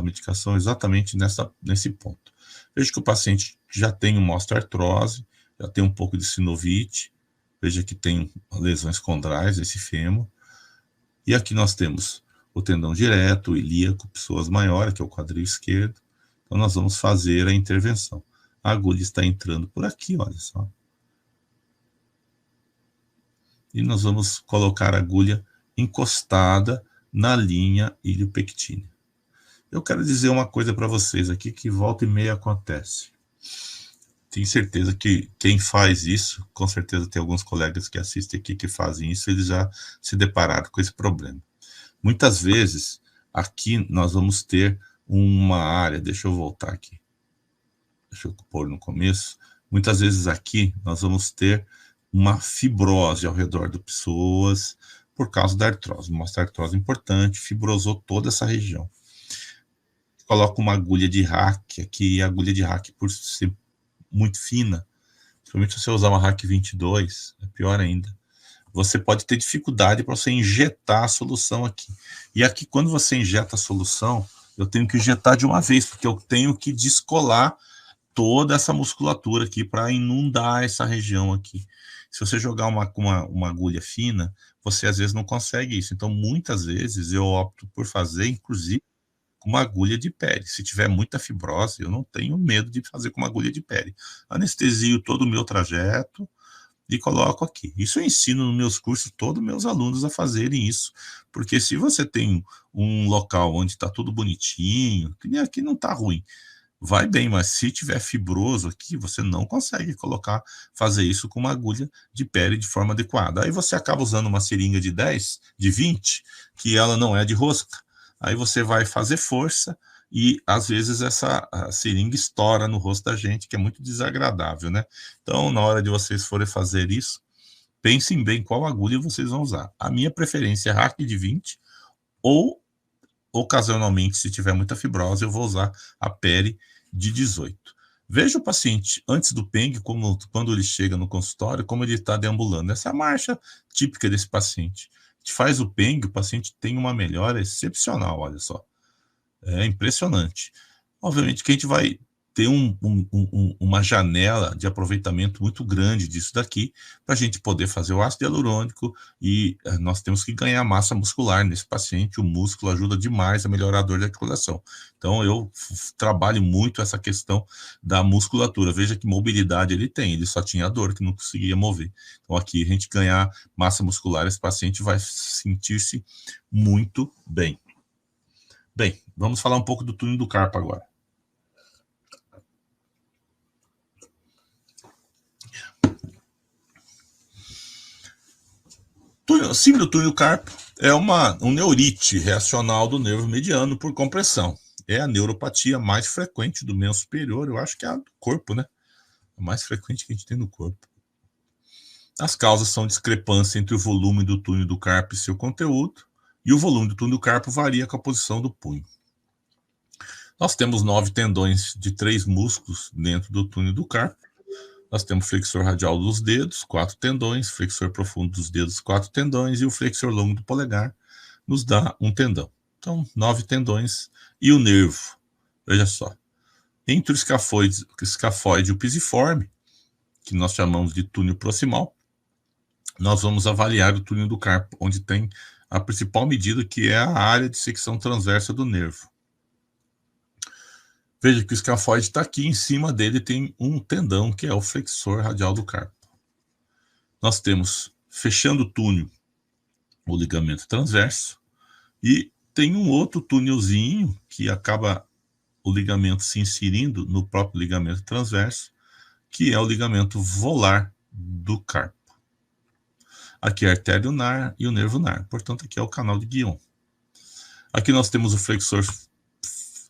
medicação exatamente nesse ponto. Veja que o paciente já tem uma osteoartrose, já tem um pouco de sinovite, veja que tem lesões condrais, esse fêmur, e aqui nós temos o tendão direto, o ilíaco, psoas maior, que é o quadril esquerdo. Então nós vamos fazer a intervenção. A agulha está entrando por aqui, olha só. E nós vamos colocar a agulha encostada na linha iliopectina. Eu quero dizer uma coisa para vocês aqui que volta e meia acontece. Tenho certeza que quem faz isso, com certeza tem alguns colegas que assistem aqui que fazem isso, eles já se depararam com esse problema. Muitas vezes, aqui nós vamos ter uma área, deixa eu voltar aqui, deixa eu pôr no começo, muitas vezes aqui nós vamos ter uma fibrose ao redor do psoas, por causa da artrose, uma osteoartrose importante, fibrosou toda essa região. Coloca uma agulha de RAC aqui, a agulha de RAC por ser muito fina, principalmente se você usar uma RAC 22, é pior ainda. Você pode ter dificuldade para você injetar a solução aqui. E aqui, quando você injeta a solução, eu tenho que injetar de uma vez, porque eu tenho que descolar toda essa musculatura aqui para inundar essa região aqui. Se você jogar uma agulha fina, você às vezes não consegue isso. Então, muitas vezes, eu opto por fazer, inclusive, com uma agulha de pele. Se tiver muita fibrose, eu não tenho medo de fazer com uma agulha de pele. Anestesio todo o meu trajeto e coloco aqui. Isso eu ensino nos meus cursos, todos os meus alunos a fazerem isso. Porque se você tem um local onde está tudo bonitinho, que nem aqui não está ruim, vai bem, mas se tiver fibroso aqui, você não consegue fazer isso com uma agulha de pele de forma adequada. Aí você acaba usando uma seringa de 10, de 20, que ela não é de rosca. Aí você vai fazer força e, às vezes, essa seringa estoura no rosto da gente, que é muito desagradável, né? Então, na hora de vocês forem fazer isso, pensem bem qual agulha vocês vão usar. A minha preferência é RAC de 20 ou, ocasionalmente, se tiver muita fibrose, eu vou usar a pele de 18. Veja o paciente antes do PENG, quando ele chega no consultório, como ele está deambulando. Essa é a marcha típica desse paciente. A gente faz o PENG, o paciente tem uma melhora excepcional, olha só. É impressionante. Obviamente que a gente vai ter uma janela de aproveitamento muito grande disso daqui, para a gente poder fazer o ácido hialurônico, e nós temos que ganhar massa muscular nesse paciente. O músculo ajuda demais a melhorar a dor de articulação. Então eu trabalho muito essa questão da musculatura. Veja que mobilidade ele tem, ele só tinha dor, que não conseguia mover. Então aqui a gente ganhar massa muscular, esse paciente vai sentir-se muito bem. Bem, vamos falar um pouco do túnel do carpo agora. Símbolo do túnel do carpo É um neurite reacional do nervo mediano por compressão. É a neuropatia mais frequente do membro superior, eu acho que é a do corpo, né? A mais frequente que a gente tem no corpo. As causas são discrepância entre o volume do túnel do carpo e seu conteúdo, e o volume do túnel do carpo varia com a posição do punho. Nós temos 9 tendões de 3 músculos dentro do túnel do carpo. Nós temos flexor radial dos dedos, 4 tendões, flexor profundo dos dedos, 4 tendões, e o flexor longo do polegar nos dá um tendão. Então, 9 tendões e o nervo. Veja só. Entre o escafoide e o pisiforme, que nós chamamos de túnel proximal, nós vamos avaliar o túnel do carpo, onde tem a principal medida, que é a área de secção transversa do nervo. Veja que o escafoide está aqui, em cima dele tem um tendão, que é o flexor radial do carpo. Nós temos, fechando o túnel, o ligamento transverso, e tem um outro túnelzinho, que acaba o ligamento se inserindo no próprio ligamento transverso, que é o ligamento volar do carpo. Aqui é a artéria ulnar e o nervo ulnar, portanto aqui é o canal de Guion. Aqui nós temos o flexor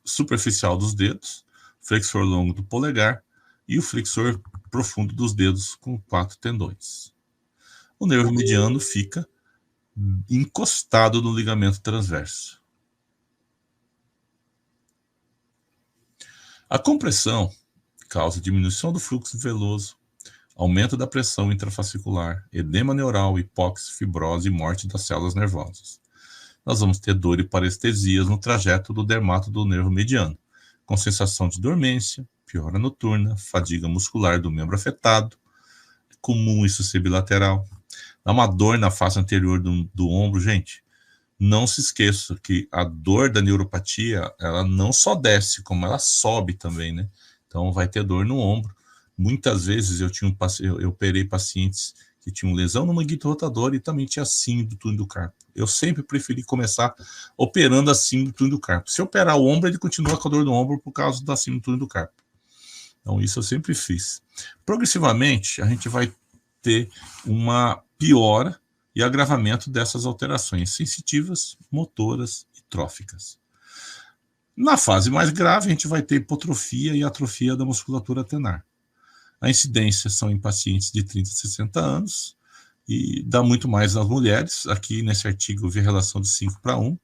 superficial dos dedos, flexor longo do polegar e o flexor profundo dos dedos com 4 tendões. O nervo mediano fica encostado no ligamento transverso. A compressão causa diminuição do fluxo venoso, aumento da pressão intrafascicular, edema neural, hipóxia, fibrose e morte das células nervosas. Nós vamos ter dor e parestesias no trajeto do dermato do nervo mediano, com sensação de dormência, piora noturna, fadiga muscular do membro afetado, comum isso ser bilateral. Dá uma dor na face anterior do ombro, gente. Não se esqueça que a dor da neuropatia, ela não só desce, como ela sobe também, né? Então vai ter dor no ombro. Muitas vezes eu operei pacientes que tinham lesão no manguito rotador e também tinha síndrome do túnel do carpo. Eu sempre preferi começar operando a síndrome do túnel do carpo. Se operar o ombro, ele continua com a dor no ombro por causa da síndrome do túnel do carpo. Então isso eu sempre fiz. Progressivamente, a gente vai ter uma piora e agravamento dessas alterações sensitivas, motoras e tróficas. Na fase mais grave, a gente vai ter hipotrofia e atrofia da musculatura tenar. A incidência são em pacientes de 30 a 60 anos e dá muito mais nas mulheres. Aqui nesse artigo eu vi a relação de 5:1.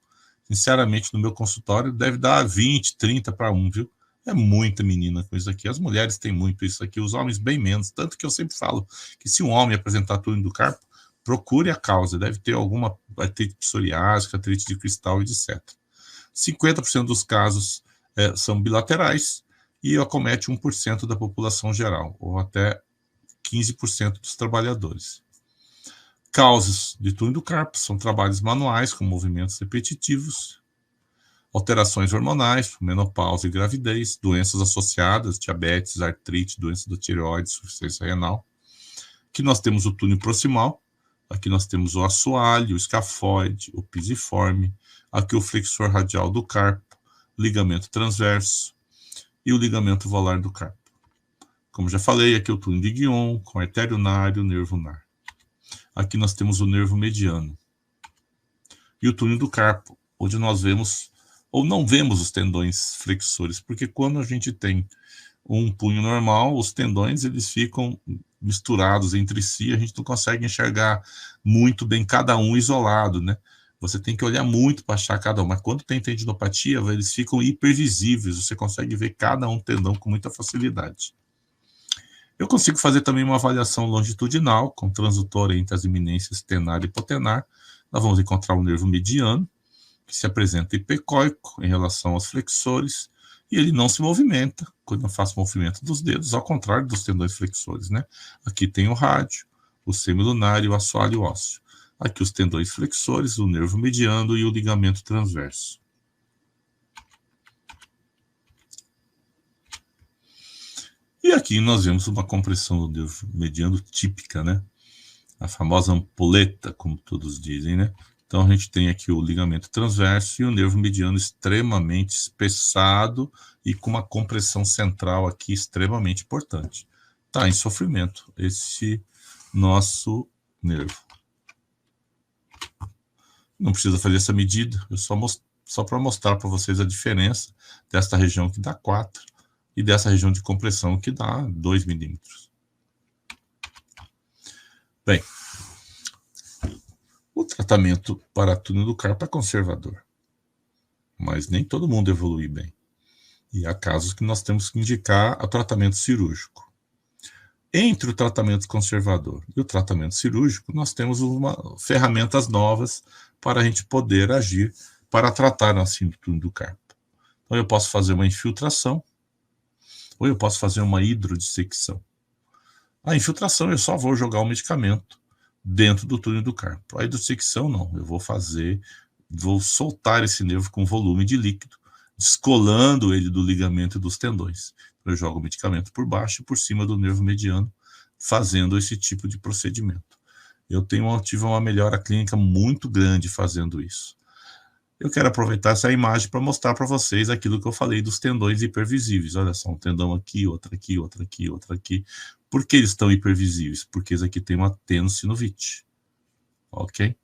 Sinceramente, no meu consultório deve dar 20, 30 para 1, viu? É muita menina com isso aqui. As mulheres têm muito isso aqui, os homens bem menos. Tanto que eu sempre falo que se um homem apresentar túnel do carpo, procure a causa. Deve ter alguma artrite psoriásica, artrite de cristal, etc. 50% dos casos são bilaterais e acomete 1% da população geral, ou até 15% dos trabalhadores. Causas de túnel do carpo são trabalhos manuais com movimentos repetitivos, alterações hormonais, menopausa e gravidez, doenças associadas, diabetes, artrite, doença da tireoide, insuficiência renal. Aqui nós temos o túnel proximal, aqui nós temos o assoalho, o escafoide, o pisiforme, aqui o flexor radial do carpo, ligamento transverso e o ligamento volar do carpo. Como já falei, aqui é o túnel de Guion, com a artéria ulnar e o nervo ulnar. Aqui nós temos o nervo mediano. E o túnel do carpo, onde nós vemos, ou não vemos os tendões flexores, porque quando a gente tem um punho normal, os tendões eles ficam misturados entre si, a gente não consegue enxergar muito bem cada um isolado, né? Você tem que olhar muito para achar cada um, mas quando tem tendinopatia, eles ficam hipervisíveis, você consegue ver cada um tendão com muita facilidade. Eu consigo fazer também uma avaliação longitudinal, com transdutor entre as eminências tenar e hipotenar. Nós vamos encontrar o nervo mediano, que se apresenta hipercóico em relação aos flexores, e ele não se movimenta quando eu faço movimento dos dedos, ao contrário dos tendões flexores, né? Aqui tem o rádio, o semilunar e o assoalho ósseo. Aqui os tendões flexores, o nervo mediano e o ligamento transverso. E aqui nós vemos uma compressão do nervo mediano típica, né? A famosa ampuleta, como todos dizem, né? Então a gente tem aqui o ligamento transverso e o nervo mediano extremamente espessado e com uma compressão central aqui extremamente importante. Está em sofrimento esse nosso nervo. Não precisa fazer essa medida, eu só para mostrar para vocês a diferença desta região que dá 4 e dessa região de compressão que dá 2 milímetros. Bem, o tratamento para túnel do carpo é conservador, mas nem todo mundo evolui bem. E há casos que nós temos que indicar o tratamento cirúrgico. Entre o tratamento conservador e o tratamento cirúrgico, nós temos ferramentas novas para a gente poder agir para tratar assim do túnel do carpo. Então, eu posso fazer uma infiltração ou eu posso fazer uma hidrodissecção. A infiltração, eu só vou jogar o medicamento dentro do túnel do carpo. A hidrodissecção, não. Eu vou soltar esse nervo com volume de líquido, descolando ele do ligamento e dos tendões. Eu jogo o medicamento por baixo e por cima do nervo mediano, fazendo esse tipo de procedimento. Eu tive uma melhora clínica muito grande fazendo isso. Eu quero aproveitar essa imagem para mostrar para vocês aquilo que eu falei dos tendões hipervisíveis. Olha só, um tendão aqui, outro aqui, outro aqui, outro aqui. Por que eles estão hipervisíveis? Porque esse aqui tem uma tenossinovite. Ok?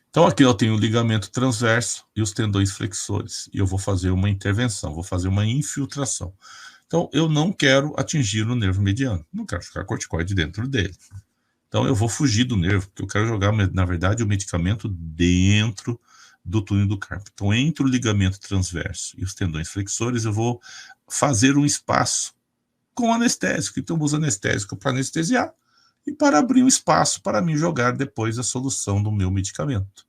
Então, aqui eu tenho o ligamento transverso e os tendões flexores. E eu vou fazer uma intervenção, vou fazer uma infiltração. Então, eu não quero atingir o nervo mediano. Não quero jogar corticoide dentro dele. Então, eu vou fugir do nervo, porque eu quero jogar, na verdade, o medicamento dentro do túnel do carpo. Então, entre o ligamento transverso e os tendões flexores, eu vou fazer um espaço com anestésico. Então, eu uso anestésico para anestesiar e para abrir um espaço para mim jogar depois a solução do meu medicamento.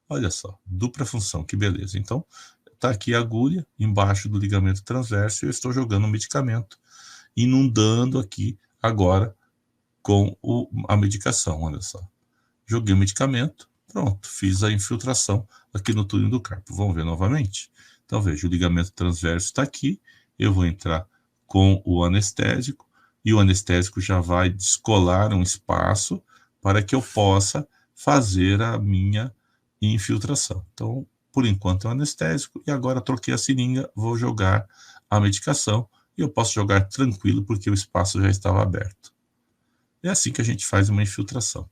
Olha só, dupla função, que beleza. Então, está aqui a agulha embaixo do ligamento transverso e eu estou jogando o medicamento, inundando aqui agora com a medicação, olha só. Joguei o medicamento, pronto, fiz a infiltração aqui no túnel do carpo. Vamos ver novamente? Então, veja, o ligamento transverso está aqui, eu vou entrar com o anestésico, e o anestésico já vai descolar um espaço para que eu possa fazer a minha infiltração. Então, por enquanto é o anestésico, e agora troquei a seringa, vou jogar a medicação, e eu posso jogar tranquilo porque o espaço já estava aberto. É assim que a gente faz uma infiltração.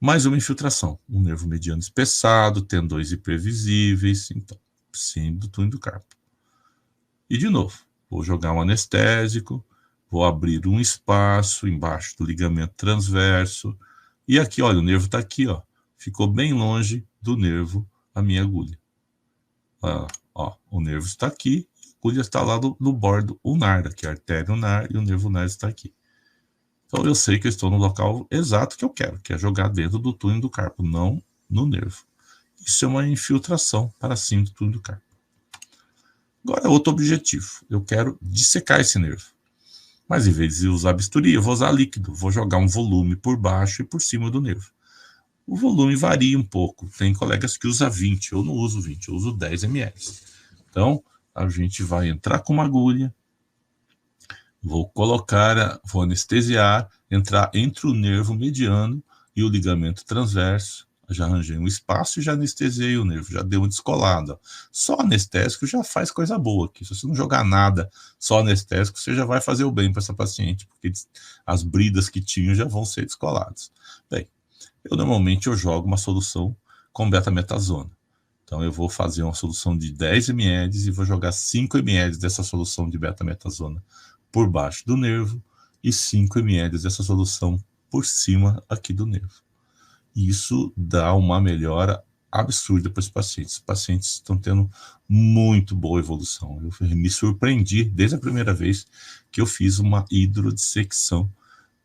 Mais uma infiltração. Um nervo mediano espessado, tendões hipervisíveis, então, sim, do túnel do carpo. E de novo, vou jogar um anestésico, vou abrir um espaço embaixo do ligamento transverso, e aqui, olha, o nervo está aqui, ó, ficou bem longe do nervo a minha agulha. O nervo está aqui, a agulha está lá no bordo ulnar, aqui a artéria ulnar, e o nervo ulnar está aqui. Então, eu sei que eu estou no local exato que eu quero, que é jogar dentro do túnel do carpo, não no nervo. Isso é uma infiltração para cima do túnel do carpo. Agora, outro objetivo. Eu quero dissecar esse nervo. Mas, em vez de usar bisturi, eu vou usar líquido. Vou jogar um volume por baixo e por cima do nervo. O volume varia um pouco. Tem colegas que usam 20. Eu não uso 20, eu uso 10 ml. Então, a gente vai entrar com uma agulha, vou anestesiar, entrar entre o nervo mediano e o ligamento transverso. Já arranjei um espaço e já anestesiei o nervo, já deu uma descolada. Só anestésico já faz coisa boa aqui. Se você não jogar nada, só anestésico, você já vai fazer o bem para essa paciente, porque as bridas que tinham já vão ser descoladas. Bem, normalmente eu jogo uma solução com betametasona. Então, eu vou fazer uma solução de 10 ml e vou jogar 5 ml dessa solução de betametasona por baixo do nervo e 5 ml dessa solução por cima aqui do nervo. Isso dá uma melhora absurda para os pacientes. Os pacientes estão tendo muito boa evolução. Eu me surpreendi desde a primeira vez que eu fiz uma hidrodissecção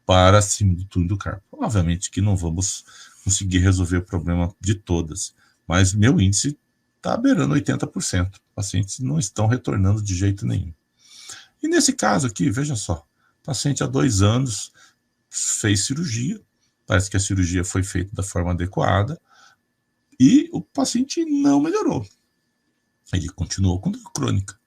para cima do túnel do carpo. Obviamente que não vamos conseguir resolver o problema de todas, mas meu índice está beirando 80%. Os pacientes não estão retornando de jeito nenhum. E nesse caso aqui, veja só, o paciente há 2 anos fez cirurgia, parece que a cirurgia foi feita da forma adequada, e o paciente não melhorou. Ele continuou com dor crônica.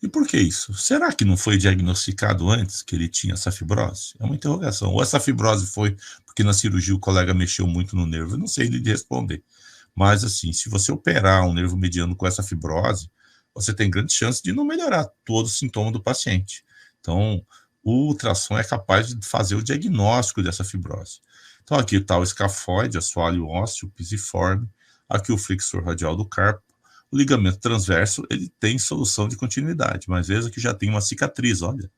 E por que isso? Será que não foi diagnosticado antes que ele tinha essa fibrose? É uma interrogação. Ou essa fibrose foi porque na cirurgia o colega mexeu muito no nervo? Eu não sei lhe responder. Mas assim, se você operar um nervo mediano com essa fibrose, você tem grande chance de não melhorar todo o sintoma do paciente. Então, o ultrassom é capaz de fazer o diagnóstico dessa fibrose. Então aqui está o escafoide, assoalho ósseo, pisiforme, aqui o flexor radial do carpo. O ligamento transverso, ele tem solução de continuidade, mas veja que já tem uma cicatriz, olha,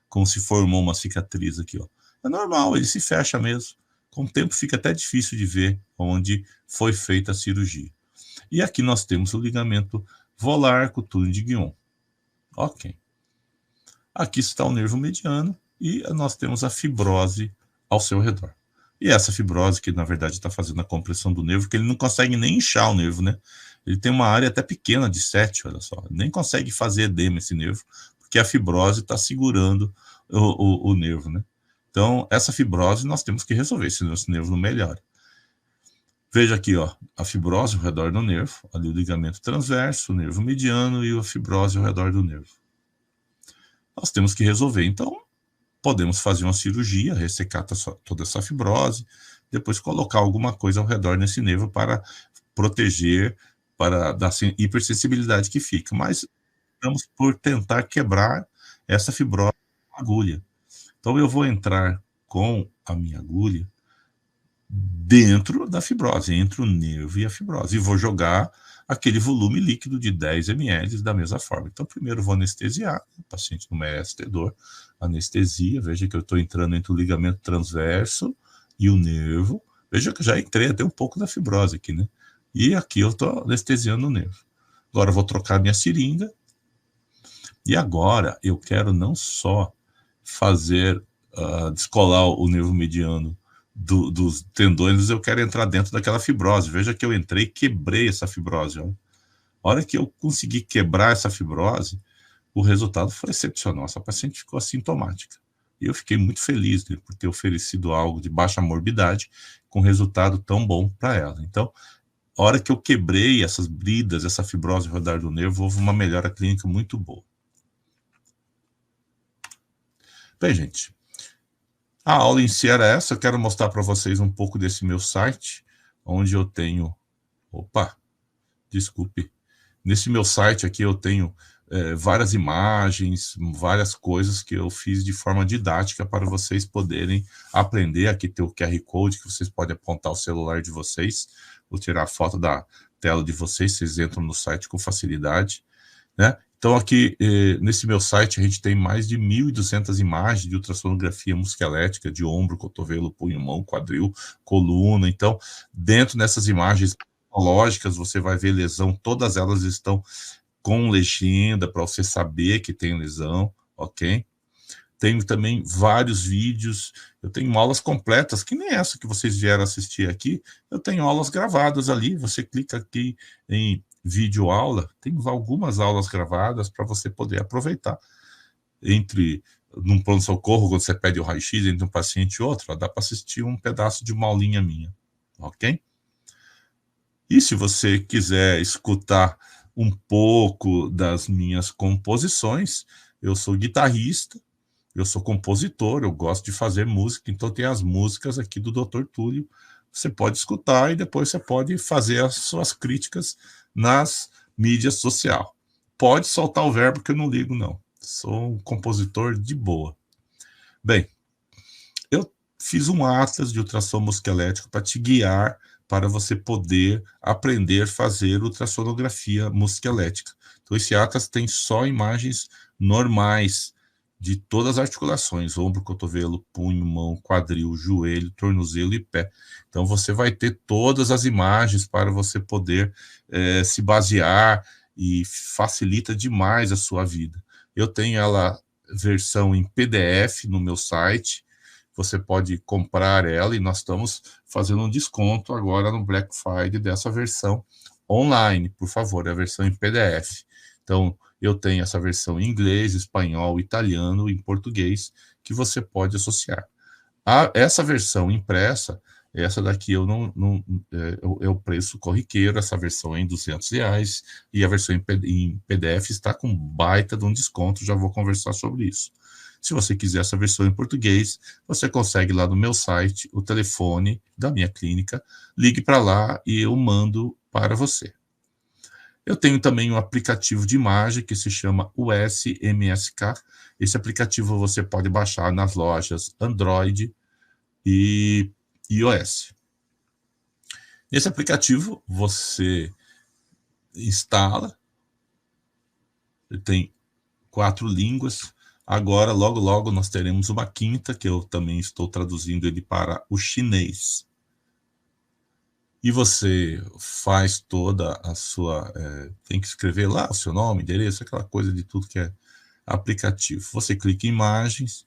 como se formou uma cicatriz aqui, ó. É normal, ele se fecha mesmo. Com o tempo fica até difícil de ver onde foi feita a cirurgia. E aqui nós temos o ligamento volar com o túnel de Guion. Ok. Aqui está o nervo mediano e nós temos a fibrose ao seu redor. E essa fibrose que, na verdade, está fazendo a compressão do nervo, que ele não consegue nem inchar o nervo, né? Ele tem uma área até pequena de 7, olha só. Nem consegue fazer edema esse nervo, porque a fibrose está segurando o nervo, né? Então, essa fibrose nós temos que resolver, senão esse nervo não melhora. Veja aqui, ó, a fibrose ao redor do nervo, ali o ligamento transverso, o nervo mediano e a fibrose ao redor do nervo. Nós temos que resolver, então, podemos fazer uma cirurgia, ressecar toda essa fibrose, depois colocar alguma coisa ao redor nesse nervo para proteger, para dar hipersensibilidade que fica. Mas estamos por tentar quebrar essa fibrose com a agulha. Então eu vou entrar com a minha agulha dentro da fibrose, entre o nervo e a fibrose, e vou jogar aquele volume líquido de 10 ml da mesma forma. Então, primeiro vou anestesiar, o paciente não merece ter dor, anestesia, veja que eu estou entrando entre o ligamento transverso e o nervo, veja que eu já entrei até um pouco da fibrose aqui, né? E aqui eu estou anestesiando o nervo. Agora eu vou trocar minha seringa, e agora eu quero não só fazer, descolar o nervo mediano dos tendões, eu quero entrar dentro daquela fibrose. Veja que eu entrei e quebrei essa fibrose. Ó. A hora que eu consegui quebrar essa fibrose, o resultado foi excepcional. Essa paciente ficou assintomática. E eu fiquei muito feliz, né, por ter oferecido algo de baixa morbidade com resultado tão bom para ela. Então, a hora que eu quebrei essas bridas, essa fibrose ao redor do nervo, houve uma melhora clínica muito boa. Bem, gente, a aula em si era essa. Eu quero mostrar para vocês um pouco desse meu site, onde eu tenho... Opa, desculpe. Nesse meu site aqui eu tenho várias imagens, várias coisas que eu fiz de forma didática para vocês poderem aprender. Aqui tem o QR Code que vocês podem apontar o celular de vocês. Vou tirar a foto da tela de vocês, vocês entram no site com facilidade, né? Então aqui, nesse meu site, a gente tem mais de 1.200 imagens de ultrassonografia musculoesquelética, de ombro, cotovelo, punho, mão, quadril, coluna. Então, dentro dessas imagens lógicas, você vai ver lesão, todas elas estão com legenda, para você saber que tem lesão, ok? Tenho também vários vídeos, eu tenho aulas completas, que nem essa que vocês vieram assistir aqui, eu tenho aulas gravadas ali, você clica aqui em vídeo aula, tem algumas aulas gravadas para você poder aproveitar. Num pronto-socorro, quando você pede o raio-x entre um paciente e outro, dá para assistir um pedaço de uma aulinha minha, ok? E se você quiser escutar um pouco das minhas composições, eu sou guitarrista, eu sou compositor, eu gosto de fazer música, então tem as músicas aqui do Dr. Túlio, você pode escutar e depois você pode fazer as suas críticas nas mídias sociais. Pode soltar o verbo que eu não ligo, não. Sou um compositor de boa. Bem, eu fiz um atlas de ultrassom musculoesquelético para te guiar para você poder aprender a fazer ultrassonografia musculoesquelética. Então, esse atlas tem só imagens normais de todas as articulações, ombro, cotovelo, punho, mão, quadril, joelho, tornozelo e pé. Então, você vai ter todas as imagens para você poder se basear e facilita demais a sua vida. Eu tenho ela versão em PDF no meu site, você pode comprar ela e nós estamos fazendo um desconto agora no Black Friday dessa versão online, por favor, é a versão em PDF. Então, eu tenho essa versão em inglês, espanhol, italiano e em português que você pode associar. Essa versão impressa, essa daqui é o preço corriqueiro, essa versão é em R$200 e a versão em PDF está com baita de um desconto, já vou conversar sobre isso. Se você quiser essa versão em português, você consegue lá no meu site o telefone da minha clínica, ligue para lá e eu mando para você. Eu tenho também um aplicativo de imagem que se chama USMSK. Esse aplicativo você pode baixar nas lojas Android e iOS. Nesse aplicativo, você instala, ele tem 4 línguas. Agora, logo, logo, nós teremos uma quinta, que eu também estou traduzindo ele para o chinês. E você faz toda a sua... tem que escrever lá o seu nome, endereço, aquela coisa de tudo que é aplicativo. Você clica em imagens,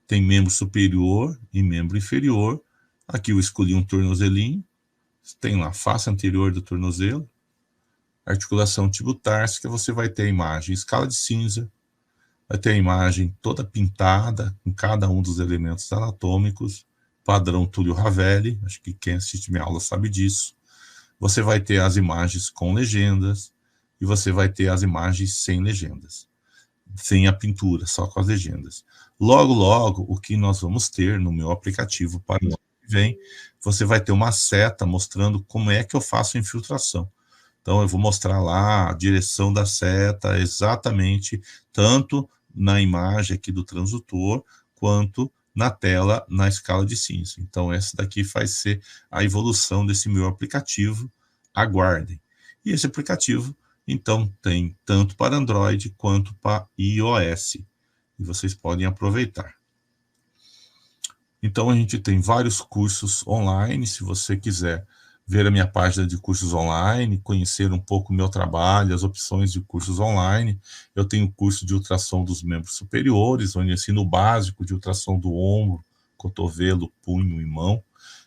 tem membro superior e membro inferior. Aqui eu escolhi um tornozelinho, tem lá face anterior do tornozelo, articulação tibutársica, você vai ter a imagem escala de cinza, vai ter a imagem toda pintada, com cada um dos elementos anatômicos, padrão Túlio-Ravelli, acho que quem assiste minha aula sabe disso. Você vai ter as imagens com legendas, e você vai ter as imagens sem legendas, sem a pintura, só com as legendas. Logo, logo, o que nós vamos ter no meu aplicativo para o ano que vem, você vai ter uma seta mostrando como é que eu faço a infiltração. Então, eu vou mostrar lá a direção da seta exatamente, tanto na imagem aqui do transdutor, quanto na tela, na escala de cinza. Então, essa daqui vai ser a evolução desse meu aplicativo. Aguardem. E esse aplicativo, então, tem tanto para Android quanto para iOS. E vocês podem aproveitar. Então, a gente tem vários cursos online, se você quiser ver a minha página de cursos online, conhecer um pouco o meu trabalho, as opções de cursos online. Eu tenho curso de ultrassom dos membros superiores, onde eu ensino o básico de ultrassom do ombro, cotovelo, punho e mão.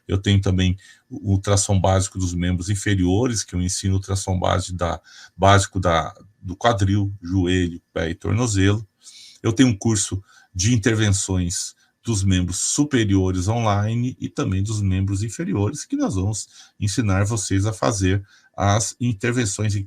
Eu tenho também o ultrassom básico dos membros inferiores, que eu ensino o ultrassom básico do quadril, joelho, pé e tornozelo. Eu tenho um curso de intervenções dos membros superiores online e também dos membros inferiores, que nós vamos ensinar vocês a fazer as intervenções em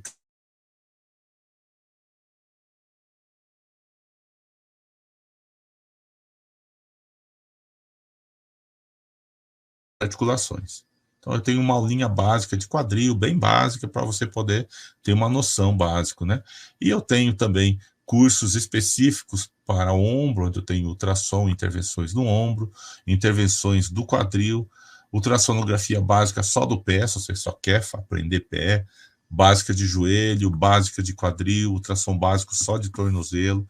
articulações. Então, eu tenho uma aulinha básica de quadril, bem básica, para você poder ter uma noção básica, né? E eu tenho também cursos específicos para o ombro, onde eu tenho ultrassom, intervenções no ombro, intervenções do quadril, ultrassonografia básica só do pé, se você só quer aprender pé, básica de joelho, básica de quadril, ultrassom básico só de tornozelo,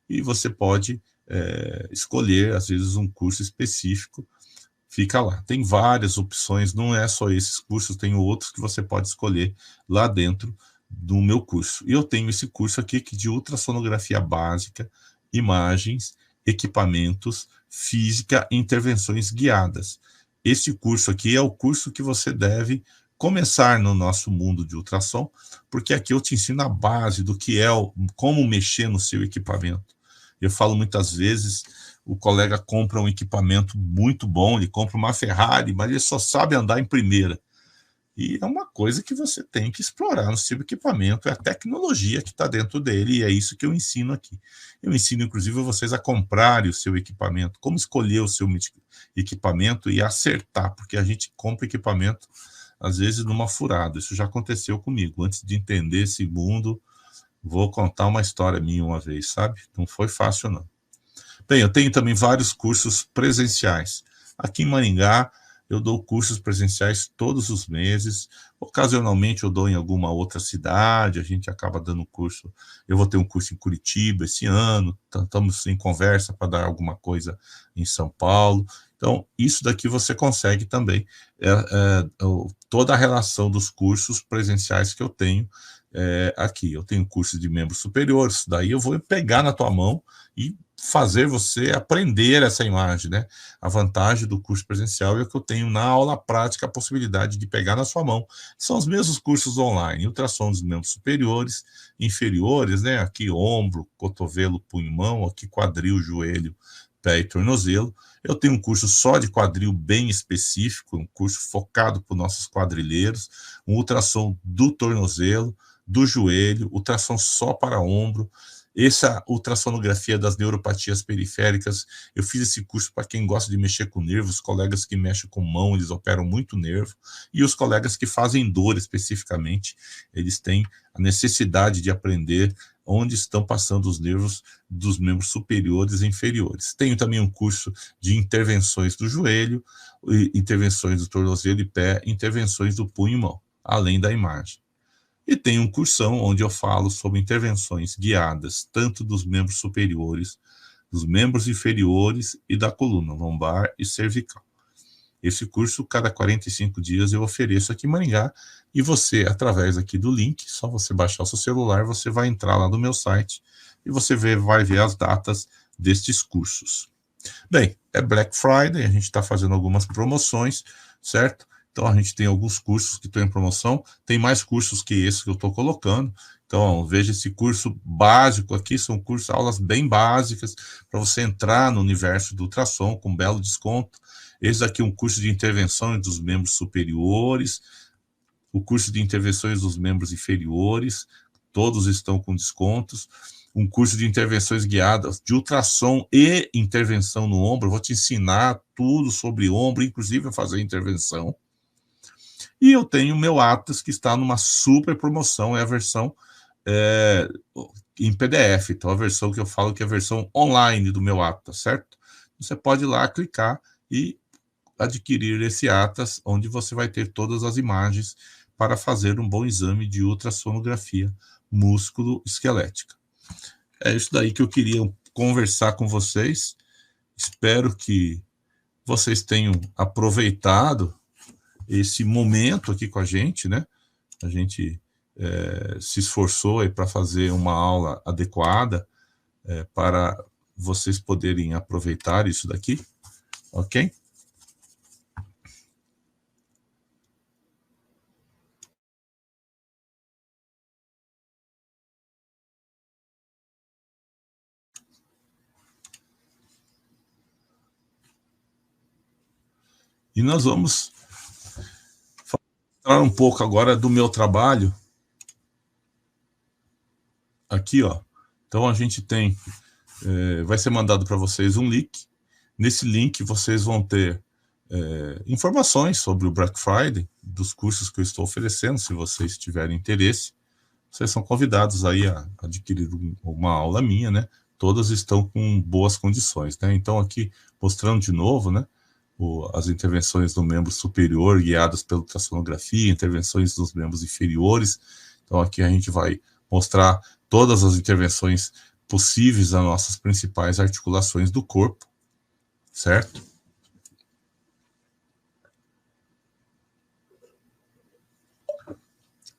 e você pode escolher, às vezes, um curso específico. Fica lá. Tem várias opções, não é só esses cursos, tem outros que você pode escolher lá dentro do meu curso. E eu tenho esse curso aqui que de ultrassonografia básica, imagens, equipamentos, física e intervenções guiadas. Esse curso aqui é o curso que você deve começar no nosso mundo de ultrassom, porque aqui eu te ensino a base do que é, como mexer no seu equipamento. Eu falo muitas vezes, o colega compra um equipamento muito bom, ele compra uma Ferrari, mas ele só sabe andar em primeira. E é uma coisa que você tem que explorar no seu equipamento, é a tecnologia que está dentro dele, e é isso que eu ensino aqui. Eu ensino, inclusive, vocês a comprarem o seu equipamento, como escolher o seu equipamento e acertar, porque a gente compra equipamento, às vezes, numa furada. Isso já aconteceu comigo. Antes de entender esse mundo, vou contar uma história minha uma vez, sabe? Não foi fácil, não. Bem, eu tenho também vários cursos presenciais. Aqui em Maringá, eu dou cursos presenciais todos os meses. Ocasionalmente, eu dou em alguma outra cidade, a gente acaba dando curso. Eu vou ter um curso em Curitiba esse ano, estamos em conversa para dar alguma coisa em São Paulo. Então, isso daqui você consegue também. Toda a relação dos cursos presenciais que eu tenho aqui. Eu tenho curso de membros superiores, daí eu vou pegar na tua mão e fazer você aprender essa imagem, né? A vantagem do curso presencial é que eu tenho na aula prática a possibilidade de pegar na sua mão. São os mesmos cursos online, ultrassom dos membros superiores, inferiores, né? Aqui ombro, cotovelo, punho, mão, aqui quadril, joelho, pé e tornozelo. Eu tenho um curso só de quadril bem específico, um curso focado para os nossos quadrilheiros, um ultrassom do tornozelo, do joelho, ultrassom só para ombro. Essa ultrassonografia das neuropatias periféricas, eu fiz esse curso para quem gosta de mexer com nervos, colegas que mexem com mão, eles operam muito nervo, e os colegas que fazem dor especificamente, eles têm a necessidade de aprender onde estão passando os nervos dos membros superiores e inferiores. Tenho também um curso de intervenções do joelho, intervenções do tornozelo e pé, intervenções do punho e mão, além da imagem. E tem um cursão onde eu falo sobre intervenções guiadas, tanto dos membros superiores, dos membros inferiores e da coluna lombar e cervical. Esse curso, cada 45 dias, eu ofereço aqui em Maringá, e você, através aqui do link, só você baixar o seu celular, você vai entrar lá no meu site e você vai ver as datas destes cursos. Bem, é Black Friday, a gente está fazendo algumas promoções, certo? Então, a gente tem alguns cursos que estão em promoção, tem mais cursos que esse que eu estou colocando. Então, veja esse curso básico aqui, são cursos, aulas bem básicas, para você entrar no universo do ultrassom com um belo desconto. Esse aqui é um curso de intervenções dos membros superiores, o curso de intervenções dos membros inferiores, todos estão com descontos. Um curso de intervenções guiadas de ultrassom e intervenção no ombro, eu vou te ensinar tudo sobre ombro, inclusive a fazer intervenção. E eu tenho o meu Atlas, que está numa super promoção, é a versão em PDF, então a versão que eu falo que é a versão online do meu Atlas, certo? Você pode ir lá clicar e adquirir esse Atlas, onde você vai ter todas as imagens para fazer um bom exame de ultrassonografia músculo-esquelética. É isso daí que eu queria conversar com vocês. Espero que vocês tenham aproveitado esse momento aqui com a gente, né? A gente se esforçou aí para fazer uma aula adequada para vocês poderem aproveitar isso daqui, ok? E nós vamos falar um pouco agora do meu trabalho. Aqui, ó. Então, a gente tem... vai ser mandado para vocês um link. Nesse link, vocês vão ter informações sobre o Black Friday, dos cursos que eu estou oferecendo, se vocês tiverem interesse. Vocês são convidados aí a adquirir uma aula minha, né? Todas estão com boas condições, né? Então, aqui, mostrando de novo, né? As intervenções do membro superior guiadas pela ultrassonografia, intervenções dos membros inferiores. Então, aqui a gente vai mostrar todas as intervenções possíveis às nossas principais articulações do corpo, certo?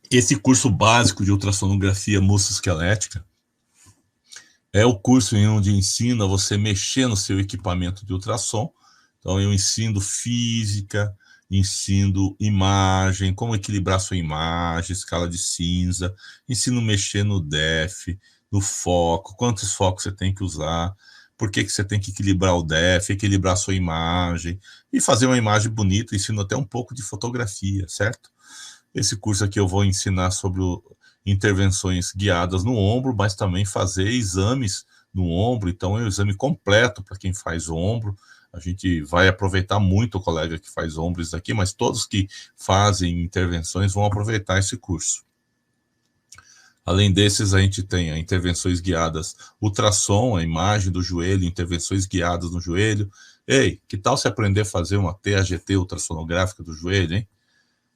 Esse curso básico de ultrassonografia musculoesquelética é o curso onde ensina você mexer no seu equipamento de ultrassom. Então, eu ensino física, ensino imagem, como equilibrar sua imagem, escala de cinza, ensino mexer no DEF, no foco, quantos focos você tem que usar, por que você tem que equilibrar o DEF, equilibrar sua imagem, e fazer uma imagem bonita, ensino até um pouco de fotografia, certo? Esse curso aqui eu vou ensinar sobre intervenções guiadas no ombro, mas também fazer exames no ombro, então é um exame completo para quem faz ombro. A gente vai aproveitar muito o colega que faz ombros aqui, mas todos que fazem intervenções vão aproveitar esse curso. Além desses, a gente tem intervenções guiadas ultrassom, a imagem do joelho, intervenções guiadas no joelho. Ei, que tal se aprender a fazer uma TAGT ultrassonográfica do joelho, hein?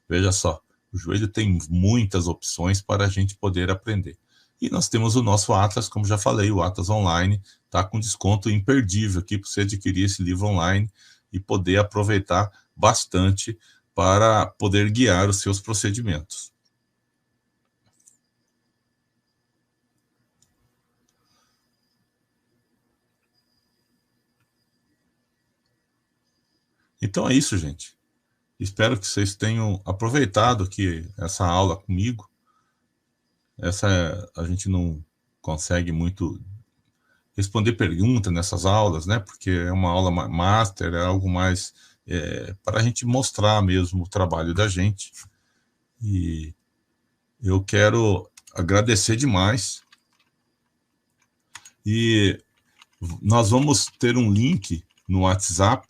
Veja só, o joelho tem muitas opções para a gente poder aprender. E nós temos o nosso Atlas, como já falei, o Atlas Online, está com desconto imperdível aqui para você adquirir esse livro online e poder aproveitar bastante para poder guiar os seus procedimentos. Então é isso, gente. Espero que vocês tenham aproveitado aqui essa aula comigo. A gente não consegue muito responder perguntas nessas aulas, né? Porque é uma aula master, é algo mais para a gente mostrar mesmo o trabalho da gente. E eu quero agradecer demais E nós vamos ter um link no WhatsApp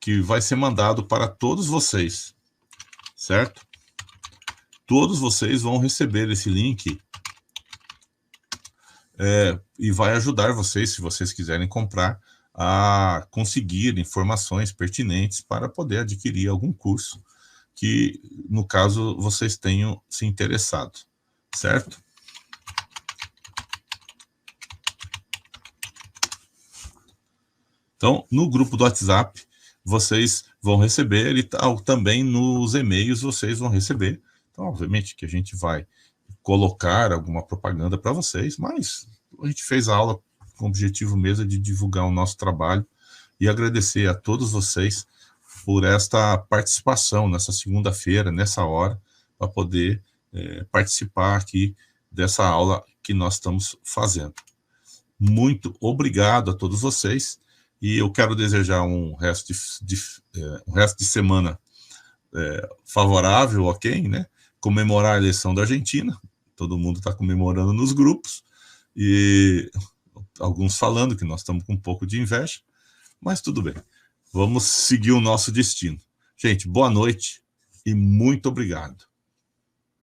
que vai ser mandado para todos vocês, certo? Todos vocês vão receber esse link e vai ajudar vocês, se vocês quiserem comprar, a conseguir informações pertinentes para poder adquirir algum curso que, no caso, vocês tenham se interessado, certo? Então, no grupo do WhatsApp, vocês vão receber e também nos e-mails vocês vão receber. Então, obviamente que a gente vai colocar alguma propaganda para vocês, mas a gente fez a aula com o objetivo mesmo de divulgar o nosso trabalho e agradecer a todos vocês por esta participação nessa segunda-feira, nessa hora, para poder participar aqui dessa aula que nós estamos fazendo. Muito obrigado a todos vocês e eu quero desejar um resto de semana favorável a quem, né? Comemorar a eleição da Argentina, todo mundo está comemorando nos grupos, e alguns falando que nós estamos com um pouco de inveja, mas tudo bem, vamos seguir o nosso destino. Gente, boa noite e muito obrigado.